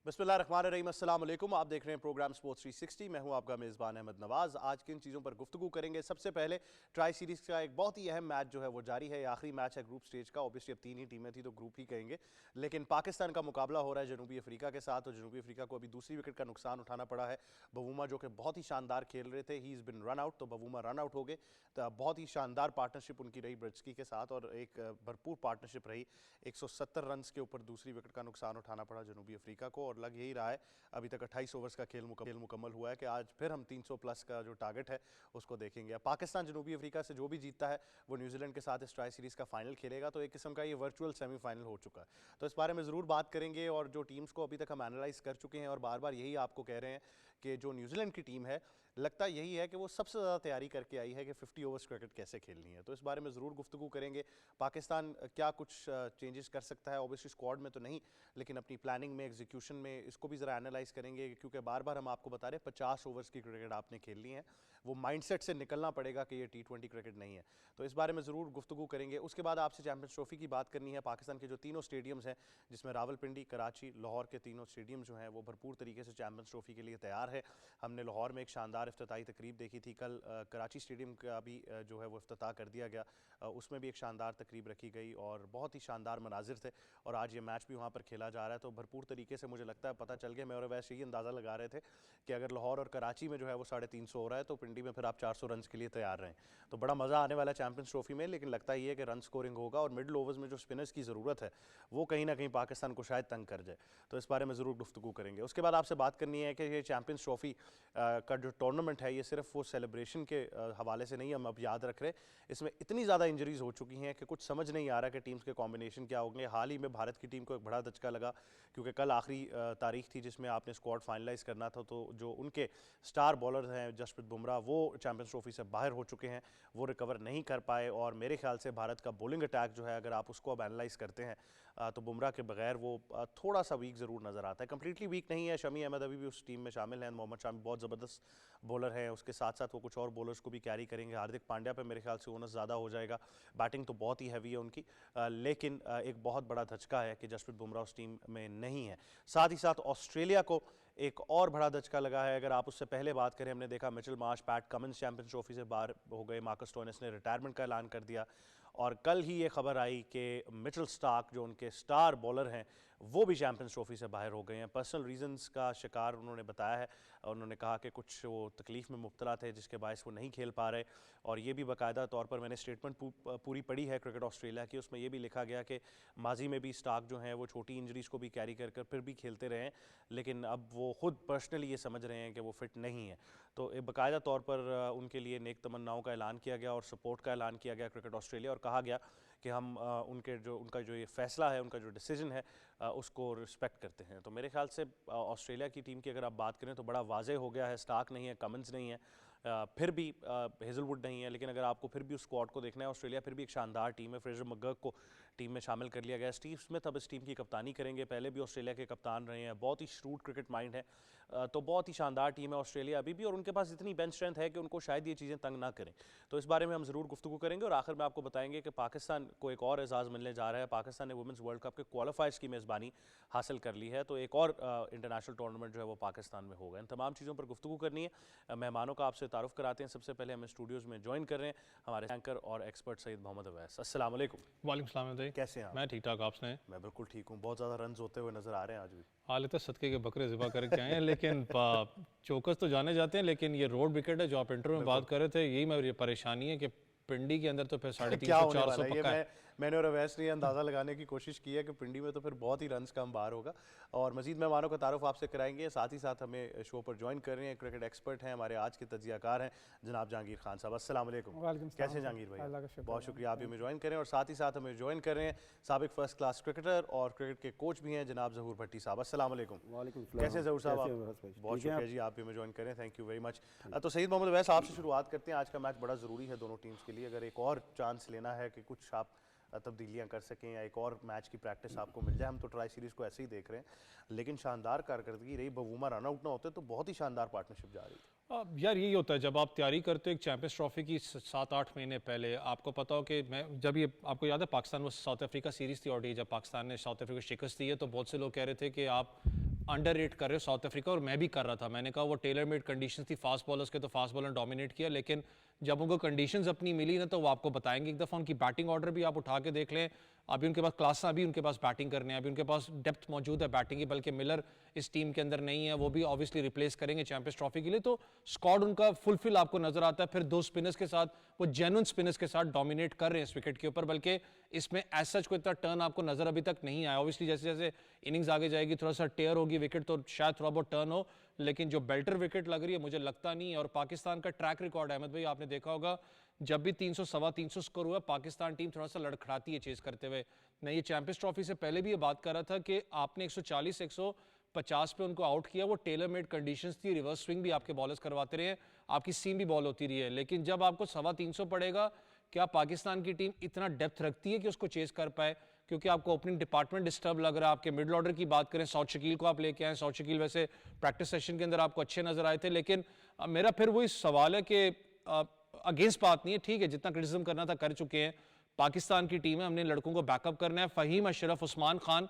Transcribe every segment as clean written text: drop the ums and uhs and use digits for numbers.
बिस्मिल्लाहिर्रहमानिर्रहीम, अस्सलाम वालेकुम। आप देख रहे हैं प्रोग्राम स्पोर्ट्स 360। मैं हूं आपका मेज़बान अहमद नवाज। आज किन चीज़ों पर गुफ्तगू करेंगे? सबसे पहले ट्राई सीरीज़ का एक बहुत ही अहम मैच जो है वो जारी है। आखिरी मैच है ग्रुप स्टेज का। ऑब्वियसली अब 3 ही टीमें थी तो ग्रुप ही कहेंगे, लेकिन पाकिस्तान का मुकाबला हो रहा है जनूबी अफ्रीका के साथ, और जनूबी अफ्रीका को अभी दूसरी विकेट का नुकसान उठाना पड़ा है। बवूमा जो कि बहुत ही शानदार खेल रहे थे, he is been run out, तो बवूमा रन आउट हो गए। तो बहुत ही शानदार पार्टनरशिप उनकी रही ब्रिट्सकी के साथ, और एक भरपूर पार्टनरशिप रही। 170 रन के ऊपर दूसरी विकेट का नुकसान उठाना पड़ा जनूबी अफ्रीका को, और लग यही रहा है अभी तक 28 ओवर्स का खेल मुकम्मल हुआ है कि आज फिर हम 300 प्लस का जो टारगेट है उसको देखेंगे। पाकिस्तान जनूबी अफ्रीका से जो भी जीतता है वो न्यूजीलैंड के साथ इस ट्राई सीरीज़ का फाइनल खेलेगा, तो एक किस्म का ये वर्चुअल सेमीफाइनल हो चुका है। तो इस बारे में ज़रूर बात करेंगे, और जो टीम्स को अभी तक हम एनालाइज कर चुके हैं और बार बार यही आपको कह रहे हैं कि जो न्यूजीलैंड की टीम है, लगता यही है कि वो सबसे ज़्यादा तैयारी करके आई है कि 50 ओवर्स क्रिकेट कैसे खेलनी है। तो इस बारे में ज़रूर गुफ्तगू करेंगे। पाकिस्तान क्या कुछ चेंजेस कर सकता है, ऑब्वियसली स्क्वाड में तो नहीं, लेकिन अपनी प्लानिंग में, एग्जीक्यूशन में, इसको भी ज़रा एनालाइज करेंगे, क्योंकि बार बार हम आपको बता रहे हैं 50 ओवर्स की क्रिकेट आपने खेलनी है। वो माइंडसेट से निकलना पड़ेगा कि ये T20 क्रिकेट नहीं है। तो इस बारे में ज़रूर गुफ्तगू करेंगे। उसके बाद आपसे चैंपियंस ट्रॉफी की बात करनी है। पाकिस्तान के जो तीनों स्टेडियम्स हैं, जिसमें रावलपिंडी, कराची, लाहौर के तीनों स्टेडियम जो हैं वो भरपूर तरीके से चैंपियंस ट्रॉफी के लिए तैयार है। हमने लाहौर में एक शानदार इफ्तिताई तकरीब देखी थी। कल कराची स्टेडियम का भी जो है वो इफ्तिताह कर दिया गया, उसमें भी एक शानदार तकरीब रखी गई और बहुत ही शानदार मनाजिर थे। और आज ये मैच भी वहाँ पर खेला जा रहा है, तो भरपूर तरीके से मुझे लगता है पता चल गया। मैं और वैसे ही अंदाज़ा लगा रहे थे कि अगर लाहौर और कराची में जो है वो 350 हो रहा है, तो पिंडी में फिर आप 400 रन के लिए तैयार रहें। तो बड़ा मज़ा आने वाला है चैंपियंस ट्रॉफी में, लेकिन लगता ही है कि रन स्कोरिंग होगा, और मिडल ओवर्स में जो स्पिनर्स की ज़रूरत है वो कहीं ना कहीं पाकिस्तान को शायद तंग कर जाए। तो इस बारे में ज़रूर गुफ्तगू करेंगे। उसके बाद आपसे बात करनी है कि ये चैंपियंस ट्रॉफी का जो टूर्नामेंट है, ये सिर्फ वो सेलिब्रेशन के हवाले से नहीं, हम अब याद रख रहे हैं इसमें इतनी ज़्यादा इंजरीज हो चुकी हैं कि कुछ समझ नहीं आ रहा कि टीम्स के कॉम्बिनेशन क्या होंगे। हाल ही में भारत की टीम को एक बड़ा धचका लगा, क्योंकि कल आखिरी तारीख थी जिसमें आपने स्क्वाड फाइनलाइज करना था, तो जो उनके स्टार बॉलर्स हैं जसप्रीत बुमराह, वो चैंपियंस ट्रॉफी से बाहर हो चुके हैं, वो रिकवर नहीं कर पाए। और मेरे ख्याल से भारत का बॉलिंग अटैक जो है, अगर आप उसको अब एनालाइज करते हैं तो बुमराह के बगैर वो थोड़ा सा वीक ज़रूर नज़र आता है। कंप्लीटली वीक नहीं है, शमी अहमद अभी भी उस टीम में शामिल हैं, मोहम्मद शामी बहुत ज़बरदस्त बॉलर हैं, उसके साथ साथ वो कुछ और बॉलर्स को भी कैरी करेंगे। हार्दिक पांड्या पे मेरे ख्याल से ओनस ज़्यादा हो जाएगा, बैटिंग तो बहुत ही हैवी है उनकी, लेकिन एक बहुत बड़ा धचका है कि जसप्रीत बुमराह उस टीम में नहीं है। साथ ही साथ ऑस्ट्रेलिया को एक और बड़ा धचका लगा है। अगर आप उससे पहले बात करें, हमने देखा Mitchell Marsh, PAT Cummins champions trophy से बाहर हो गए, मार्कस स्टोइनिस ने रिटायरमेंट का ऐलान कर दिया, और कल ही ये खबर आई कि मिचेल स्टार्क जो उनके स्टार बॉलर हैं वो भी चैंपियंस ट्रॉफी से बाहर हो गए हैं। पर्सनल रीजंस का शिकार उन्होंने बताया है। उन्होंने कहा कि कुछ वो तकलीफ़ में मुब्तला थे जिसके बायस वो नहीं खेल पा रहे, और ये भी बाकायदा तौर पर मैंने स्टेटमेंट पूरी पढ़ी है क्रिकेट ऑस्ट्रेलिया की, उसमें ये भी लिखा गया कि माजी में भी स्टार्क जो हैं वो छोटी इंजरीज़ को भी कैरी कर फिर भी खेलते रहे हैं, लेकिन अब वो खुद पर्सनली ये समझ रहे हैं कि वो फिट नहीं है। तो बाकायदा तौर पर उनके लिए नेक तमन्नाओं का ऐलान किया गया और सपोर्ट का ऐलान किया गया क्रिकेट ऑस्ट्रेलिया, और कहा गया कि हम उनका जो ये फैसला है, उनका जो डिसीजन है, उसको रिस्पेक्ट करते हैं। तो मेरे ख्याल से ऑस्ट्रेलिया की टीम की अगर आप बात करें तो बड़ा वाज़े हो गया है, स्टार्क नहीं है, कमिंस नहीं है, फिर भी हेजलवुड नहीं है, लेकिन अगर आपको फिर भी उस स्क्वाड को देखना है, ऑस्ट्रेलिया फिर भी एक शानदार टीम है। फ्रेजर मैकगर्क को टीम में शामिल कर लिया गया। स्टीव स्मिथ अब इस टीम की कप्तानी करेंगे, पहले भी ऑस्ट्रेलिया के कप्तान रहे हैं, बहुत ही श्रूड क्रिकेट माइंड है, तो बहुत ही शानदार टीम है ऑस्ट्रेलिया अभी भी, और उनके पास इतनी बेंच स्ट्रेंथ है कि उनको शायद ये चीज़ें तंग ना करें। तो इस बारे में हम ज़रूर गुफ्तगू करेंगे, और आखिर में आपको बताएंगे कि पाकिस्तान को एक और एजाज़ मिलने जा रहा है। पाकिस्तान ने वुमेंस वर्ल्ड कप के क्वालिफायर्स की मेज़बानी हासिल कर ली है, तो एक और इंटरनेशनल टूर्नामेंट जो है वो पाकिस्तान में होगा। इन तमाम चीज़ों पर गुफ्तगू करनी है। मेहमानों का आपसे तारुफ कराते हैं। सबसे पहले हमें स्टूडियोज़ में ज्वाइन कर रहे हैं हमारे एंकर और एक्सपर्ट सईद मोहम्मद अवैस। अस्सलाम वालेकुम। वालेकुम सलाम। कैसे हैं आप? मैं ठीक ठाक, आप सुनाएं? मैं बिल्कुल ठीक हूँ। बहुत ज़्यादा रन होते हुए नज़र आ रहे हैं आज भी। हाल तो सदके के बकरे ज़िबा करके आए हैं, लेकिन चौकस तो जाने जाते हैं, लेकिन ये रोड विकेट है जो आप इंटरव्यू में बात कर रहे थे, यही मेरी परेशानी है कि पिंडी के अंदर तो फिर 350-400 पक्का है। मैंने और अवैस ने अंदाज़ा लगाने की कोशिश की है कि पिंडी में तो फिर बहुत ही रन्स कम बाहर होगा। और मजीद मेहमानों का तारुफ आपसे कराएंगे। साथ ही साथ हमें शो पर ज्वाइन कर रहे हैं क्रिकेट एक्सपर्ट हैं, हमारे आज के तजियाकार हैं जनाब जहांगीर खान साहब। अस्सलाम वालेकुम। कैसे जहांगीर भाई? बहुत शुक्रिया, आप हमें ज्वाइन करें। और साथ ही साथ हमें ज्वाइन कर रहे हैं साबिक फर्स्ट क्लास क्रिकेटर और क्रिकेट के कोच भी हैं जनाब ज़हूर भट्टी साहब। अस्सलाम वालेकुम। कैसे ज़हूर साहब आप? बहुत शुक्रिया जी, आप भी हमें ज्वाइन करें, थैंक यू वेरी मच। तो सईद मोहम्मद अवैस, आपसे शुरुआत करते हैं। आज का मैच बड़ा ज़रूरी है दोनों टीम्स के लिए। अगर एक और चांस लेना है कि कुछ आप तब्दीलियां कर सकें या एक और मैच की प्रैक्टिस आपको मिल जाए, हम तो ट्राई सीरीज़ को ऐसे ही देख रहे हैं, लेकिन शानदार कारकर्दगी रही। बवूमा रन आउट ना होते तो बहुत ही शानदार पार्टनरशिप जा रही थी। यार यही होता है जब आप तैयारी करते हो एक चैंपियंस ट्रॉफी की 7-8 महीने पहले। आपको पता हो कि मैं जब ये आपको याद है पाकिस्तान वो साउथ अफ्रीका सीरीज़ थी, और जब पाकिस्तान ने साउथ अफ्रीका को शिकस्त दी है, तो बहुत से लोग कह रहे थे कि आप अंडररेट कर रहे हो साउथ अफ्रीका, और मैं भी कर रहा था। मैंने कहा वो टेलर मेड कंडीशंस थी फास्ट बॉलर्स के, तो फास्ट बॉलर डोमिनेट किया, लेकिन जब उनको कंडीशंस अपनी मिली ना तो वो आपको बताएंगे। एक दफ़ा उनकी बैटिंग ऑर्डर भी आप उठा के देख लें, अभी उनके पास क्लास, अभी उनके पास बैटिंग करने हैं, अभी उनके पास डेप्थ मौजूद है बैटिंग की, बल्कि मिलर इस टीम के अंदर नहीं है, वो भी ऑब्वियसली रिप्लेस करेंगे चैंपियंस ट्रॉफी के लिए, तो स्क्वाड उनका फुलफिल आपको नजर आता है। फिर 2 स्पिनर्स के साथ वो जेन्युइन स्पिनर्स के साथ डोमिनेट कर रहे हैं इस विकेट के ऊपर, बल्कि इसमें एज सच कोई इतना टर्न आपको नजर अभी तक नहीं आया। ऑब्वियसली जैसे जैसे इनिंग्स आगे जाएगी थोड़ा सा टेयर होगी विकेट, तो शायद थोड़ा बहुत टर्न हो, लेकिन जो बेल्टर विकेट लग रही है मुझे लगता नहीं है। और पाकिस्तान का ट्रैक रिकॉर्ड, अहमद भाई आपने देखा होगा, जब भी 300 सवा 300 स्कोर हुआ पाकिस्तान टीम थोड़ा सा लड़खड़ाती है चेज करते हुए। मैं ये चैंपियंस ट्रॉफी से पहले भी ये बात कर रहा था कि आपने 140 150 पे उनको आउट किया, वो टेलर मेड कंडीशंस थी, रिवर्स स्विंग भी आपके बॉलर्स करवाते रहे, आपकी सीम भी बॉल होती रही है, लेकिन जब आपको 350 पड़ेगा, क्या पाकिस्तान की टीम इतना डेप्थ रखती है कि उसको चेज कर पाए? क्योंकि आपको ओपनिंग डिपार्टमेंट डिस्टर्ब लग रहा है। आपके मिडल ऑर्डर की बात करें, सौद शकील को आप लेके आए, सौद शकील वैसे प्रैक्टिस सेशन के अंदर आपको अच्छे नजर आए थे, लेकिन मेरा फिर वही सवाल है कि अगेंस्ट बात नहीं है, ठीक है जितना क्रिटिसिज्म करना था कर चुके हैं, पाकिस्तान की टीम है, हमने लड़कों को बैकअप करना है। फहीम अशरफ, उस्मान खान,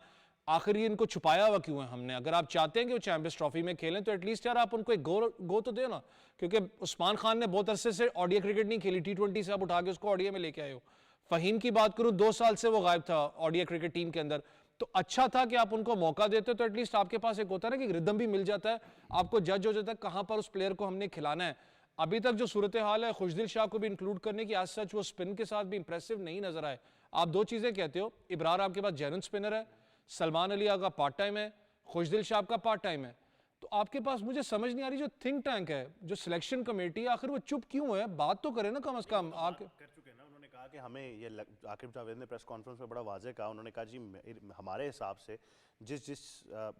आखिर ये इनको छुपाया हुआ क्यों है हमने? अगर आप चाहते हैं कि वो चैंपियंस ट्रॉफी में खेलें तो एटलीस्ट यार आप उनको एक गो तो दे ना, क्योंकि उस्मान खान ने बहुत अरसे से ओडीआई क्रिकेट नहीं खेली, T20 से आप उठा के उसको ओडीआई में लेके आए हो। फहीम की बात करूं, 2 साल से वो गायब था ओडीआई क्रिकेट टीम के अंदर, तो अच्छा था कि आप उनको मौका देते तो एटलीस्ट आपके पास एक होता है ना कि रिदम भी मिल जाता है, आपको जज हो जाता है कहां पर उस प्लेयर को हमने खिलाना है। अभी तक जो सूरत हाल है, खुशदिल शाह को भी इंक्लूड करने की, आज सच वो स्पिन के साथ भी इंप्रेसिव नहीं नजर आए। आप 2 चीजें कहते हो, इब्रार आपके पास जेन्युइन स्पिनर है, सलमान अली आपका पार्ट टाइम है, खुशदिल शाह का पार्ट टाइम है, तो आपके पास मुझे समझ नहीं आ रही जो थिंक टैंक है, जो सिलेक्शन कमेटी है, आखिर वो चुप क्यों है? बात तो करे ना कम से कम। आके कर चुके हैं ना, उन्होंने कहा कि हमें ये आकिब जावेद ने प्रेस कॉन्फ्रेंस में बड़ा वाज़ेह कहा, उन्होंने कहा जी हमारे हिसाब से जिस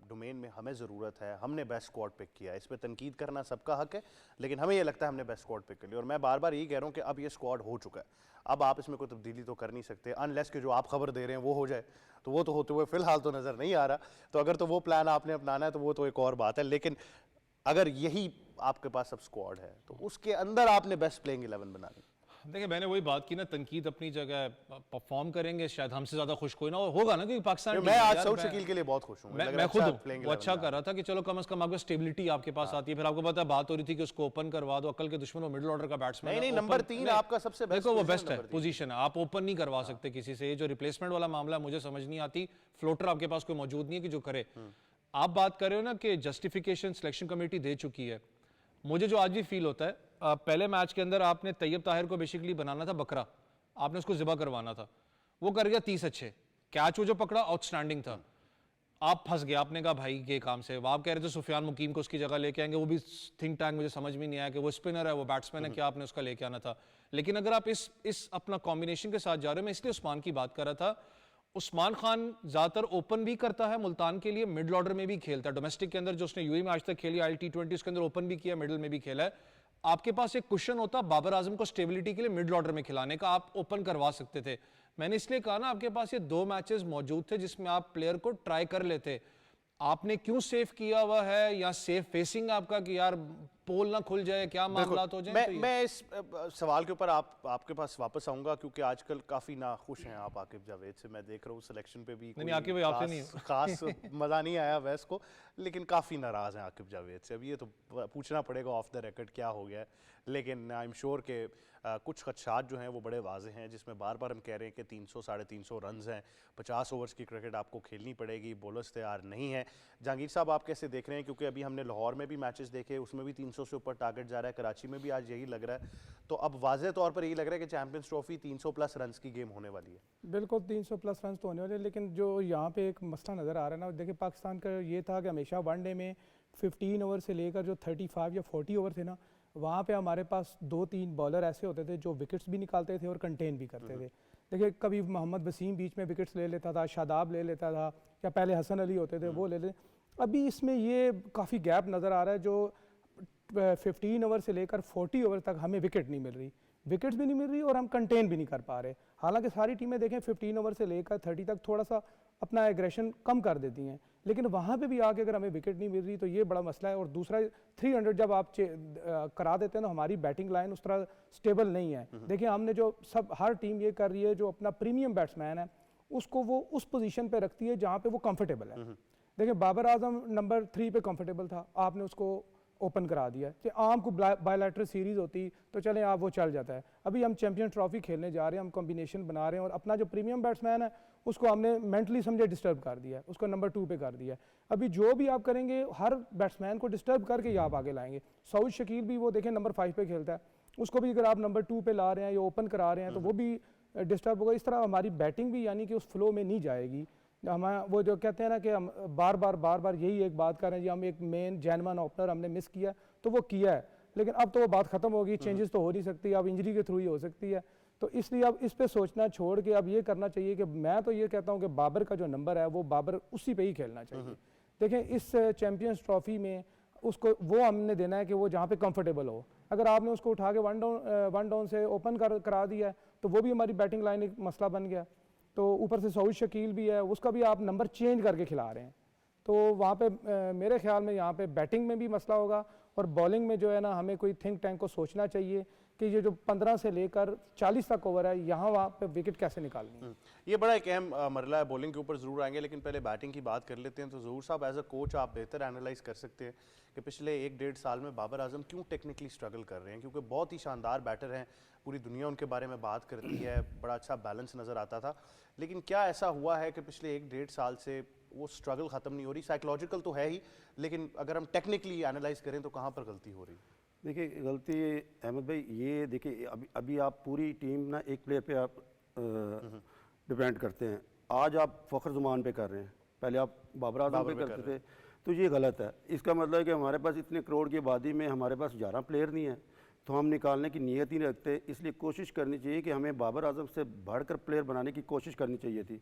डोमेन में हमें ज़रूरत है हमने बेस्ट स्क्वाड पिक किया है। इस पर तनकीद करना सबका हक है, लेकिन हमें ये लगता है हमने बेस्ट स्क्वाड पिक कर लिया, और मैं बार बार यही कह रहा हूँ कि अब ये स्क्वाड हो चुका है, अब आप इसमें कोई तब्दीली तो कर नहीं सकते, अनलेस कि जो आप खबर दे रहे हैं वो हो जाए, तो वो तो होते हुए फिलहाल तो नज़र नहीं आ रहा। तो अगर तो वो प्लान आपने अपनाना है तो वो तो एक और बात है, लेकिन अगर यही आपके पास अब स्क्वाड है तो उसके अंदर आपने बेस्ट प्लेइंग 11 बनानी। देखिए मैंने वही बात की ना, तनकीद अपनी जगह, परफॉर्म करेंगे, शायद हमसे ज्यादा खुश कोई ना होगा ना, क्योंकि पाकिस्तान मैं आज सऊद शकील के लिए बहुत खुश हूं, मैं खुद वो अच्छा कर रहा था कि चलो कम से कम आपको स्टेबिलिटी आपके पास आती है। फिर आपको पता है बात हो रही थी कि उसको ओपन करवा दो, अकल के दुश्मन वो मिडिल ऑर्डर का बैट्समैन नहीं, नंबर 3 आपका सबसे बेस्ट, देखो वो बेस्ट है पोजीशन है, आप ओपन नहीं करवा सकते किसी से। ये जो रिप्लेसमेंट वाला मामला मुझे समझ नहीं आती, फ्लोटर आपके पास कोई मौजूद नहीं है कि जो करे। आप बात कर रहे हो ना कि जस्टिफिकेशन सिलेक्शन कमेटी दे चुकी है, मुझे जो आज भी फील होता है, पहले मैच के अंदर आपने तैयब ताहिर को बेसिकली बनाना था बकरा, आपने उसको ज़िबा करवाना था, वो कर गया 30 अच्छे, कैच वो जो पकड़ा आउटस्टैंडिंग था, आप फंस गए, आपने कहा भाई ये काम से। आप कह रहे थे सुफियान मुकीम को उसकी जगह लेके आएंगे, वो भी थिंक टैंक, मुझे समझ में नहीं आया कि वो स्पिनर है वो बैट्समैन है, क्या आपने उसका लेके आना था। लेकिन अगर आप इस अपना कॉम्बिनेशन के साथ जा रहे हो, मैं इसलिए उस्मान की बात कर रहा था। उस्मान खान ज्यादातर ओपन भी करता है मुल्तान के लिए, मिडिल ऑर्डर में भी खेलता है, डोमेस्टिक के अंदर जो उसने यूएई में आज तक खेली, T20 उसके अंदर ओपन भी किया, मिडिल में भी खेला है। आपके पास एक कुशन होता बाबर आजम को स्टेबिलिटी के लिए मिडिल ऑर्डर में खिलाने का, आप ओपन करवा सकते थे। मैंने इसलिए कहा ना, आपके पास ये 2 मैचेस मौजूद थे जिसमें आप प्लेयर को ट्राई कर लेते। आपने क्यों सेफ किया हुआ है, या सेफ फेसिंग आपका कि यार पोल ना खुल जाए, क्या मामला हो जाए? मैं इस सवाल के ऊपर आपके पास वापस आऊंगा, क्योंकि आजकल काफी नाखुश हैं आप आकिब जावेद से, मैं देख रहा हूँ सिलेक्शन पे भी नहीं, आकिब भाई आपसे नहीं खास मजा नहीं आया वैस को, लेकिन काफी नाराज हैं आकिब जावेद से। अब ये तो पूछना पड़ेगा ऑफ द रिकॉर्ड क्या हो गया है, लेकिन आई एम श्योर के कुछ खदशात जो हैं वो बड़े वाजे हैं, जिसमें बार बार हम कह रहे हैं कि 300 350 रन हैं, 50 ओवर्स की क्रिकेट आपको खेलनी पड़ेगी, बॉलर्स तैयार नहीं है। जहांगीर साहब आप कैसे देख रहे हैं, क्योंकि अभी हमने लाहौर में भी मैचेस देखे, उसमें भी 300 से ऊपर टारगेट जा रहा है, कराची में भी आज यही लग रहा है, तो अब वाज़ेह तौर पर यही लग रहा है कि चैंपियंस ट्रॉफी 300 प्लस रन की गेम होने वाली है। बिल्कुल 300 प्लस रन तो होने वाले, लेकिन जो यहाँ पे एक मसला नज़र आ रहा है ना, देखिए पाकिस्तान का ये था कि हमेशा वनडे में 15 ओवर से लेकर जो 35 या 40 ओवर थे ना, वहाँ पे हमारे पास 2-3 बॉलर ऐसे होते थे जो विकेट्स भी निकालते थे और कंटेन भी करते थे। देखिए कभी मोहम्मद वसीम बीच में विकेट्स ले लेता था, शादाब ले लेता था, या पहले हसन अली होते थे वो ले लेते। अभी इसमें ये काफ़ी गैप नज़र आ रहा है, जो 15 ओवर से लेकर 40 ओवर तक हमें विकेट नहीं मिल रही, विकेट्स भी नहीं मिल रही और हम कंटेन भी नहीं कर पा रहे। हालांकि सारी टीमें देखें 15 ओवर से लेकर 30 तक थोड़ा सा अपना एग्रेशन कम कर देती हैं, लेकिन वहाँ पे भी आके अगर हमें विकेट नहीं मिल रही तो ये बड़ा मसला है। और दूसरा 300 जब आप करा देते हैं तो हमारी बैटिंग लाइन उस तरह स्टेबल नहीं है। देखिए हमने जो हर टीम ये कर रही है, जो अपना प्रीमियम बैट्समैन है उसको वो उस पोजीशन पे रखती है जहाँ पे वो कंफर्टेबल है। देखिए बाबर आजम नंबर 3 पे कंफर्टेबल था, आपने उसको ओपन करा दिया कि आम को बायलैटरल सीरीज़ होती तो चलें आप वो चल जाता है। अभी हम चैंपियन ट्रॉफी खेलने जा रहे हैं, हम कॉम्बिनेशन बना रहे हैं और अपना जो प्रीमियम बैट्समैन है उसको हमने मेंटली समझे डिस्टर्ब कर दिया है, उसको नंबर 2 पे कर दिया है। अभी जो भी आप करेंगे हर बैट्समैन को डिस्टर्ब करके ही आप आगे लाएंगे। सऊद शकील भी वो देखें नंबर 5 पे खेलता है, उसको भी अगर आप नंबर 2 पे ला रहे हैं या ओपन करा रहे हैं तो वो भी डिस्टर्ब होगा। इस तरह हमारी बैटिंग भी यानी कि उस फ्लो में नहीं जाएगी। हम वो जो कहते हैं ना कि हम बार बार यही एक बात कर रहे हैं जी, हम एक मेन जैनमैन ओपनर हमने मिस किया तो वो किया है, लेकिन अब तो वो बात खत्म होगी, चेंजेस तो हो नहीं सकती, अब इंजरी के थ्रू ही हो सकती है। तो इसलिए अब इस पे सोचना छोड़ के अब ये करना चाहिए कि मैं तो ये कहता हूँ कि बाबर का जो नंबर है वो बाबर उसी पे ही खेलना चाहिए। देखें इस चैंपियंस ट्रॉफी में उसको वो हमने देना है कि वो जहाँ पे कंफर्टेबल हो। अगर आपने उसको उठा के वन डाउन से ओपन करा दिया है तो वो भी हमारी बैटिंग लाइन एक मसला बन गया। तो ऊपर से सऊद शकील भी है, उसका भी आप नंबर चेंज करके खिला रहे हैं, तो वहाँ पे मेरे ख्याल में यहाँ पे बैटिंग में भी मसला होगा और बॉलिंग में जो है ना हमें कोई थिंक टैंक को सोचना चाहिए कि ये जो 15 से लेकर 40 तक ओवर है यहाँ वहाँ पे विकेट कैसे निकालनी है। ये बड़ा एक अहम मरला है, बॉलिंग के ऊपर ज़रूर आएंगे, लेकिन पहले बैटिंग की बात कर लेते हैं। तो ज़हूर साहब एज अ कोच आप बेहतर एनालाइज कर सकते हैं कि पिछले 1-1.5 साल में बाबर आजम क्यों टेक्निकली स्ट्रगल कर रहे हैं, क्योंकि बहुत ही शानदार बैटर हैं, पूरी दुनिया उनके बारे में बात करती है, बड़ा अच्छा बैलेंस नज़र आता था, लेकिन क्या ऐसा हुआ है कि पिछले 1-1.5 साल से वो स्ट्रगल ख़त्म नहीं हो रही? साइकोलॉजिकल तो है ही, लेकिन अगर हम टेक्निकली एनालाइज करें तो कहाँ पर गलती हो रही है? देखिए गलती अहमद भाई ये देखिए अभी आप पूरी टीम ना एक प्लेयर पे आप डिपेंड करते हैं। आज आप फ़खर ज़मान पे कर रहे हैं, पहले आप बाबर आजम पे करते थे, तो ये गलत है। इसका मतलब है कि हमारे पास इतने करोड़ की आबादी में हमारे पास 11 प्लेयर नहीं है, तो हम निकालने की नीयत ही नहीं रखते। इसलिए कोशिश करनी चाहिए कि हमें बाबर आजम से बढ़कर प्लेयर बनाने की कोशिश करनी चाहिए थी।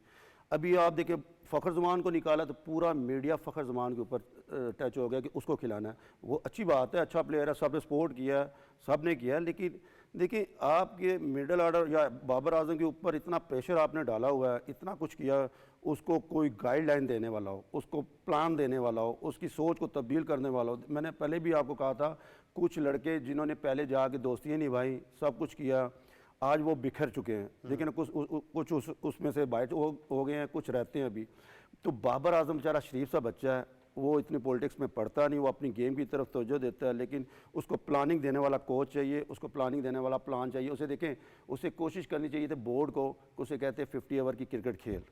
अभी आप देखिए फ़खर ज़मान को निकाला तो पूरा मीडिया फ़खर ज़मान के ऊपर टच हो गया कि उसको खिलाना है। वो अच्छी बात है, अच्छा प्लेयर है, सब ने सपोर्ट किया, सब ने किया, लेकिन देखिए आपके मिडिल ऑर्डर या बाबर आजम के ऊपर इतना प्रेशर आपने डाला हुआ है, इतना कुछ किया, उसको कोई गाइडलाइन देने वाला हो, उसको प्लान देने वाला हो, उसकी सोच को तब्दील करने वाला हो। मैंने पहले भी आपको कहा था कुछ लड़के जिन्होंने पहले जाके दोस्तियाँ निभाई, सब कुछ किया, आज वो बिखर चुके हैं, लेकिन कुछ उसमें से बाइट हो गए हैं, कुछ रहते हैं अभी। तो बाबर आजम बेचारा शरीफ सा बच्चा है, वो इतनी पॉलिटिक्स में पढ़ता नहीं, वो अपनी गेम की तरफ तवज्जो देता है, लेकिन उसको प्लानिंग देने वाला कोच चाहिए, उसको प्लानिंग देने वाला प्लान चाहिए। उसे देखें, उसे कोशिश करनी चाहिए थी बोर्ड को, उसे कहते हैं 50 ओवर की क्रिकेट खेल।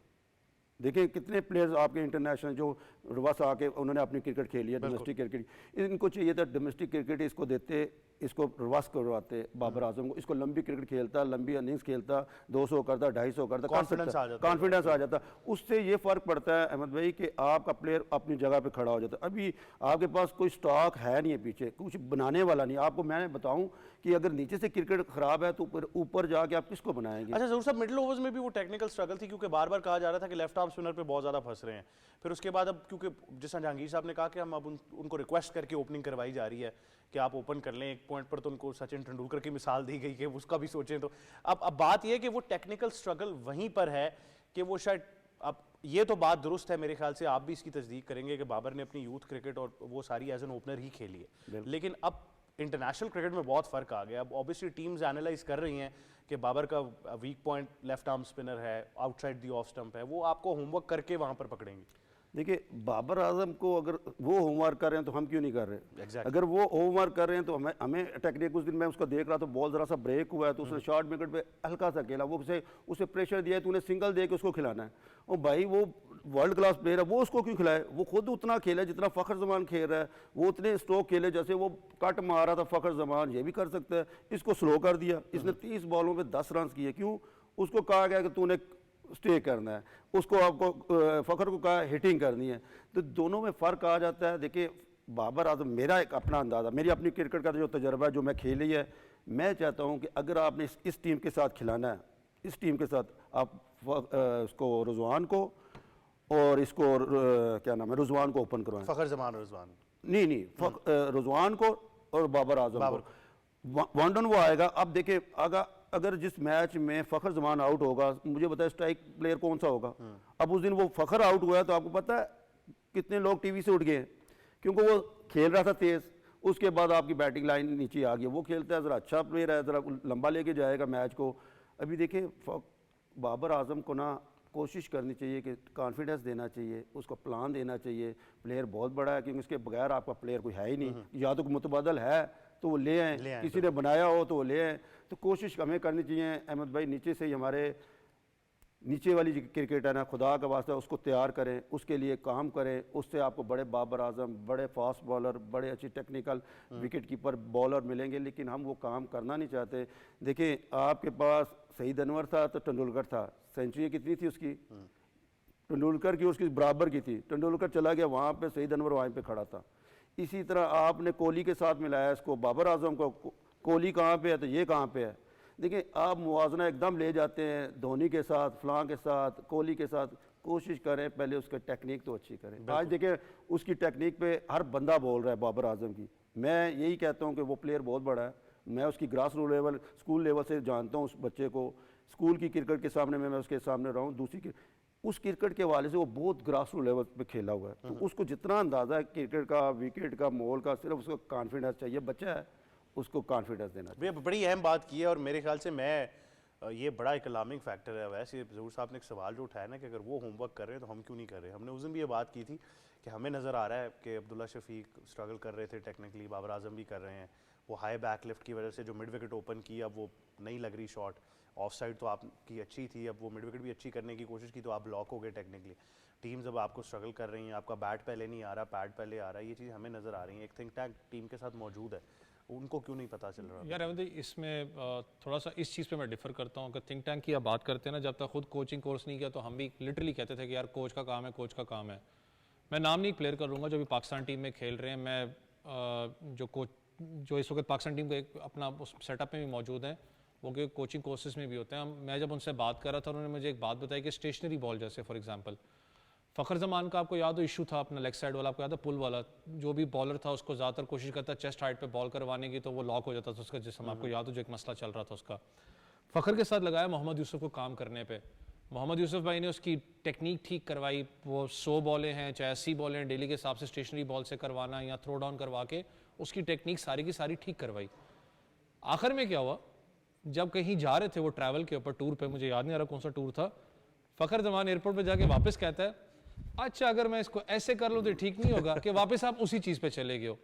देखिए कितने प्लेयर्स आपके इंटरनेशनल जो रिवर्स आके उन्होंने अपनी क्रिकेट खेली है, डोमेस्टिक क्रिकेट, इनको चाहिए था डोमेस्टिक क्रिकेट इसको देते, इसको रिवर्स करवाते बाबर आजम को, इसको लंबी क्रिकेट खेलता, लंबी इनिंग्स खेलता, 200 करता, 250 करता, कॉन्फिडेंस आ जाता। उससे ये फ़र्क पड़ता है अहमद भाई कि आपका प्लेयर अपनी जगह पे खड़ा हो जाता है। अभी आपके पास कोई स्टॉक है नहीं है, पीछे कुछ बनाने वाला नहीं। आपको मैं बताऊं कि अगर नीचे से क्रिकेट खराब है तो ऊपर जाके आप किसको बनाएंगे? अच्छा ज़रूर साहब, मिडिल ओवर्स में भी वो टेक्निकल स्ट्रगल थी, क्योंकि बार बार कहा जा रहा था कि लेफ्ट आर्म स्पिनर पे बहुत ज़्यादा फंस रहे हैं। फिर उसके बाद अब क्योंकि जैसा जहांगीर साहब ने कहा कि हम अब उनको रिक्वेस्ट करके ओपनिंग करवाई जा रही है कि आप ओपन कर लें, एक पॉइंट पर तो उनको सचिन तेंदुलकर की मिसाल दी गई कि उसका भी सोचें। तो अब बात यह है कि वो टेक्निकल स्ट्रगल वहीं पर है कि वो शायद, अब ये तो बात दुरुस्त है मेरे ख्याल से, आप भी इसकी तस्दीक करेंगे कि बाबर ने अपनी यूथ क्रिकेट और वो सारी एज एन ओपनर ही खेली है, लेकिन अब इंटरनेशनल क्रिकेट में बहुत फ़र्क आ गया। अब ऑब्वियसली टीम्स एनालाइज कर रही हैं कि बाबर का weak point left arm spinner है, आउटसाइड दी ऑफ स्टंप है, वो आपको होमवर्क करके वहाँ पर पकड़ेंगे। देखिए बाबर आजम को अगर वो होमवर्क कर रहे हैं तो हम क्यों नहीं कर रहे? Exactly. अगर वो होमवर्क कर रहे हैं तो हमें टेक्निक, उस दिन मैं उसको देख रहा था, बॉल ज़रा सा ब्रेक हुआ है तो उसने शॉर्ट विकेट पे हल्का सा खेला, वो उसे प्रेशर दिया है, तूने सिंगल दे के उसको खिलाना है। और भाई वो वर्ल्ड क्लास प्लेयर है, वो उसको क्यों खिलाए? वो खुद उतना खेले जितना फ़खर ज़मान खेल रहा है, वो उतने स्ट्रोक खेले जैसे वो कट मार रहा था फ़खर ज़मान, ये भी कर सकता है। इसको स्लो कर दिया, इसने 30 बॉलों पे 10 रन किए, क्यों? उसको कहा गया कि तूने स्टे करना है, उसको आपको फ़खर को कहा हिटिंग करनी है, तो दोनों में फ़र्क आ जाता है। देखिए बाबर आजम, मेरा एक अपना अंदाज़ा, मेरी अपनी क्रिकेट का जो तजर्बा है, जो मैं खेली है, मैं चाहता हूँ कि अगर आपने इस टीम के साथ खिलाना है, इस टीम के साथ आप उसको रिजवान को और इसको क्या नाम है, रिजवान को ओपन करवाएं। फ़खर ज़मान रिजवान नहीं रिजवान को और बाबर आजम को वन डाउन वो आएगा। अब देखिए अगर जिस मैच में फ़खर ज़मान आउट होगा, मुझे बताया स्ट्राइक प्लेयर कौन सा होगा? अब उस दिन वो फ़खर आउट हुआ है तो आपको पता है कितने लोग टीवी से उठ गए, क्योंकि वो खेल रहा था तेज़। उसके बाद आपकी बैटिंग लाइन नीचे आ गई, वो खेलता है, ज़रा अच्छा प्लेयर है, ज़रा लंबा लेके जाएगा मैच को। अभी देखिए बाबर आजम को ना कोशिश करनी चाहिए कि कॉन्फिडेंस देना चाहिए, उसको प्लान देना चाहिए। प्लेयर बहुत बड़ा है क्योंकि उसके बगैर आपका प्लेयर कोई है ही नहीं, या तो मुतबादल है तो वो ले आएँ, किसी ने बनाया हो तो वो ले आएँ। तो कोशिश हमें करनी चाहिए अहमद भाई, नीचे से ही हमारे नीचे वाली जो क्रिकेट है ना, खुदा का वास्ता उसको तैयार करें, उसके लिए काम करें। उससे आपको बड़े बाबर आजम, बड़े फास्ट बॉलर, बड़े अच्छी टेक्निकल विकेट कीपर बॉलर मिलेंगे, लेकिन हम वो काम करना नहीं चाहते। देखिए आपके पास सईद अनवर था तो तेंदुलकर था, सेंचुरी कितनी थी उसकी, तेंदुलकर की उसकी बराबर की थी। तेंदुलकर चला गया वहाँ पे, सईद अनवर वहाँ पे खड़ा था। इसी तरह आपने कोहली के साथ मिलाया इसको, बाबर आजम को। कोहली कहाँ पे है तो ये कहाँ पे है। देखिए आप मुवाजना एकदम ले जाते हैं धोनी के साथ, फलां के साथ, कोहली के साथ। कोशिश करें पहले उसका टेक्निक तो अच्छी करें। आज देखिए उसकी टेक्निक पे हर बंदा बोल रहा है बाबर आजम की। मैं यही कहता हूँ कि वो प्लेयर बहुत बड़ा है। मैं उसकी grass root level, school level से जानता हूँ उस बच्चे को। स्कूल की क्रिकेट के सामने मैं उसके सामने रहा हूँ, दूसरी उस क्रिकेट के हवाले से वो बहुत ग्रास रूट लेवल पे खेला हुआ है। तो उसको जितना अंदाज़ा है क्रिकेट का, विकेट का, माहौल का, सिर्फ उसको कॉन्फिडेंस चाहिए। बच्चा है, उसको कॉन्फिडेंस देना चाहिए। भैया बड़ी अहम बात की है, और मेरे ख्याल से ये बड़ा एक अलार्मिंग फैक्टर है। वैसे ज़रूर साहब ने एक सवाल जो उठाया ना कि अगर वो होमवर्क कर रहे हैं तो हम क्यों नहीं कर रहे। हमने उस दिन भी ये बात की थी कि हमें नज़र आ रहा है कि अब्दुल्ला शफीक स्ट्रगल कर रहे थे टेक्निकली, बाबर आजम भी कर रहे हैं। वो हाई बैक लिफ्ट की वजह से जो मिड विकेट ओपन की, अब वो नहीं लग रही शॉट। ऑफ साइड तो आपकी अच्छी थी, अब वो मिड विकेट भी अच्छी करने की कोशिश की तो आप ब्लॉक हो गए टेक्निकली। टीम्स अब आपको स्ट्रगल कर रही हैं, आपका बैट पहले नहीं आ रहा, पैड पहले आ रहा है। ये चीज़ हमें नज़र आ रही है। एक थिंक टैंक टीम के साथ मौजूद है, उनको क्यों नहीं पता चल रहा? यार अहमद भाई, इसमें थोड़ा सा इस चीज़ पे मैं डिफ़र करता हूँ कि थिंक टैंक की आप बात करते हैं ना, जब तक खुद कोचिंग कोर्स नहीं किया तो हम भी लिटरली कहते थे कि यार कोच का काम है, कोच का काम है। मैं नाम नहीं क्लियर करूँगा जो भी पाकिस्तान टीम में खेल रहे हैं। मैं जो इस वक्त पाकिस्तान टीम के अपना उस सेटअप में भी मौजूद हैं, वो के कोचिंग कोर्सेज में भी होते हैं। मैं जब उनसे बात कर रहा था, उन्होंने मुझे एक बात बताई कि स्टेशनरी बॉल जैसे फॉर एग्जांपल फ़खर जमान का आपको याद हो इशू था अपना लेग साइड वाला, आपको याद है पुल वाला, जो भी बॉलर था उसको ज़्यादातर कोशिश करता चेस्ट हाइट पे बॉल करवाने की, तो वो लॉक हो जाता था उसका जिस्म। आपको याद हो जो एक मसला चल रहा था उसका। फ़खर के साथ लगाया मोहम्मद यूसुफ को काम करने पे। मोहम्मद यूसुफ भाई ने उसकी टेक्निक ठीक करवाई। वो 100 बॉलें हैं चाहे 80 बॉलें हैं, डेली के हिसाब से स्टेशनरी बॉल से करवाना या थ्रो डाउन करवा के उसकी टेक्निक सारी की सारी ठीक करवाई। आखिर में क्या हुआ, जब कहीं जा रहे थे वो ट्रैवल के ऊपर टूर पे, मुझे याद नहीं आ रहा कौन सा टूर था, फ़खर जमान एयरपोर्ट पे जाके वापस कहता है अच्छा अगर मैं इसको ऐसे कर लूँ तो ठीक नहीं होगा, कि वापस आप उसी चीज़ पे चले गए हो।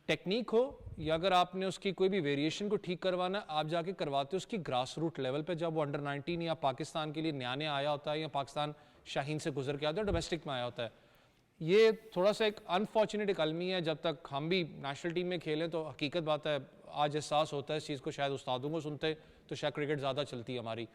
टेक्निक हो या अगर आपने उसकी कोई भी वेरिएशन को ठीक करवाना, आप जाके करवाते हो उसकी ग्रास रूट लेवल पे। जब वो अंडर 19 या पाकिस्तान के लिए नया आया होता है या पाकिस्तान शाहीन से गुजर के आता है, डोमेस्टिक में आया होता है। ये थोड़ा सा एक अनफॉर्चुनेट एक अलमी है। जब तक हम भी नेशनल टीम में खेलें तो हकीकत बात है, आज एहसास होता है इस चीज़ को, शायद उस्तादों को सुनते तो शायद क्रिकेट ज़्यादा चलती है हमारी।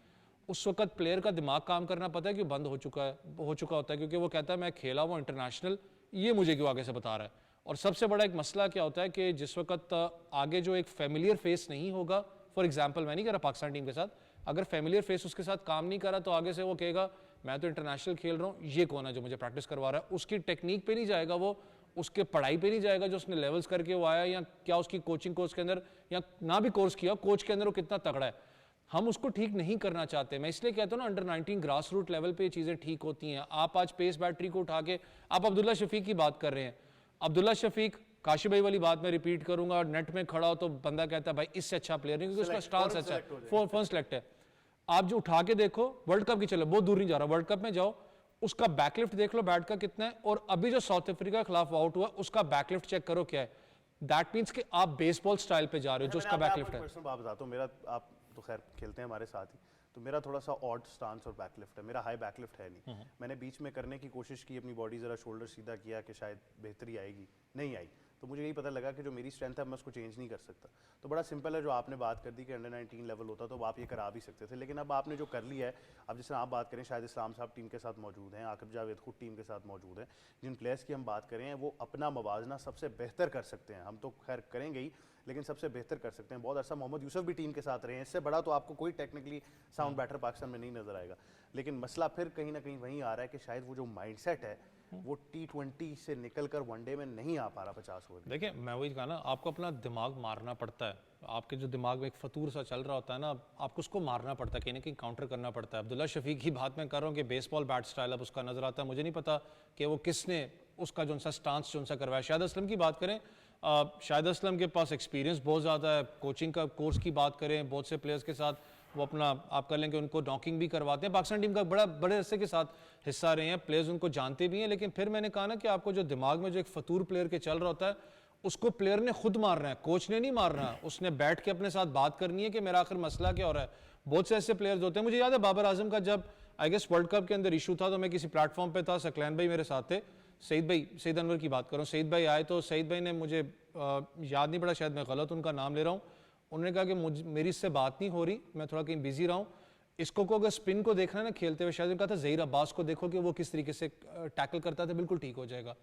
उस वक्त प्लेयर का दिमाग काम करना पता है क्यों बंद हो चुका होता है, क्योंकि वो कहता है मैं खेला वो इंटरनेशनल, ये मुझे क्यों आगे से बता रहा है। और सबसे बड़ा एक मसला क्या होता है कि जिस वक्त आगे जो एक फेमिलियर फेस नहीं होगा, फॉर एग्जांपल मैं नहीं कह रहा पाकिस्तान टीम के साथ, अगर फेमिलियर फेस उसके साथ काम नहीं करा तो आगे से वो कहेगा मैं तो इंटरनेशनल खेल रहा हूँ, ये कौन है जो मुझे प्रैक्टिस करवा रहा है। उसकी टेक्निक पे नहीं जाएगा वो, उसके पढ़ाई पे नहीं जाएगा जो उसने लेवल्स करके वो आया, या क्या उसकी कोचिंग कोर्स के अंदर, या ना भी कोर्स किया कोच के अंदर वो कितना तगड़ा है। हम उसको ठीक नहीं करना चाहते। मैं इसलिए कहता हूँ ना, अंडर 19 ग्रास रूट लेवल पे ये चीज़ें ठीक होती हैं। आप आज पेस बैटरी को उठा के आप अब्दुल्ला शफीक की बात कर रहे हैं। अब्दुल्ला शफीक, काशिफ भाई वाली बात मैं रिपीट करूंगा, नेट में खड़ा हो तो बंदा कहता है भाई इससे अच्छा प्लेयर नहीं, क्योंकि उसका स्टांस अच्छा है, फर्स्ट सेलेक्ट है। आप जो उठा के देखो वर्ल्ड कप की, चलो बहुत दूर नहीं जा रहा, वर्ल्ड कप में जाओ, उसका बैकलिफ्ट देख लो बैट का कितना है, और अभी जो साउथ अफ्रीका के खिलाफ आउट हुआ उसका बैकलिफ्ट चेक करो क्या है। दैट मीन्स कि आप बेसबॉल स्टाइल पे जा रहे हो जो उसका बैकलिफ्ट है। बात बताता हूँ, मेरा आप तो खैर खेलते हैं हमारे साथ ही, तो मेरा थोड़ा सा ऑड स्टांस और बैकलिफ्ट है, मेरा हाई बैकलिफ्ट है नहीं। मैंने बीच में करने की कोशिश की, अपनी बॉडी ज़रा शोल्डर सीधा किया कि शायद बेहतरी आएगी, नहीं आई। तो मुझे यही पता लगा कि जो मेरी स्ट्रेंथ है मैं उसको चेंज नहीं कर सकता। तो बड़ा सिंपल है, जो आपने बात कर दी कि अंडर 19 लेवल होता तो आप ये करा भी सकते थे, लेकिन अब आपने जो कर लिया है, अब जैसे आप बात करें, शायद इस्लाम साहब टीम के साथ मौजूद हैं, आकिब जावेद खुद टीम के साथ मौजूद हैं, जिन प्लेयर्स की हम बात करें वो अपना मवाजना सबसे बेहतर कर सकते हैं। हम तो खैर करेंगे ही, लेकिन सबसे बेहतर कर सकते हैं। बहुत अर्सा मोहम्मद यूसुफ भी टीम के साथ रहे हैं, इससे बड़ा तो आपको कोई टेक्निकली साउंड बैटर पाकिस्तान में नहीं नजर आएगा। लेकिन मसला फिर कहीं ना कहीं वहीं आ रहा है कि शायद वो जो माइंडसेट है वो T20 से निकलकर वनडे में नहीं आ पा रहा 50 ओवर। देखिए मैं वही कहा ना, आपको अपना दिमाग मारना पड़ता है। आपके जो दिमाग में एक फतूर सा चल रहा होता है ना, आपको उसको मारना पड़ता है, कहीं ना कहीं काउंटर करना पड़ता है। अब्दुल्ला शफीक की बात मैं कर रहा हूँ कि बेसबॉल बैट स्टाइल अब उसका नजर आता है। मुझे नहीं पता कि वो किसने उसका जो सा स्टांस जो सा करवाया। शाहिद असलम की बात करें, शाहिद असलम के पास एक्सपीरियंस बहुत ज़्यादा है। कोचिंग का कोर्स की बात करें, बहुत से प्लेयर्स के साथ वो अपना आप कर लेंगे, उनको नॉकिंग भी करवाते हैं। पाकिस्तान टीम का बड़े अरसे के साथ हिस्सा रहे हैं, प्लेयर्स उनको जानते भी हैं। लेकिन फिर मैंने कहा ना कि आपको जो दिमाग में जो एक फतूर प्लेयर के चल रहा होता है, उसको प्लेयर ने खुद मारना है, कोच ने नहीं मारना। उसने बैठ के अपने साथ बात करनी है कि मेरा आखिर मसला क्या हो रहा है। बहुत से ऐसे प्लेयर्स होते हैं, मुझे याद है बाबर आजम का जब आई गेस वर्ल्ड कप के अंदर इशू था, तो मैं किसी प्लेटफॉर्म पे था, सकलैन भाई मेरे साथ थे, सईद अनवर की बात करूँ, सईद भाई आए तो सईद भाई ने मुझे याद नहीं पड़ा, शायद मैं गलत उनका नाम ले रहा हूँ, उन्होंने कहा कि मेरी इससे बात नहीं हो रही, मैं थोड़ा कहीं बिजी रहा हूँ, इसको को अगर स्पिन को देखना है ना खेलते हुए, शायद उनका था ज़हीर अब्बास को देखो कि वो किस तरीके से टैकल करता था, बिल्कुल ठीक हो जाएगा।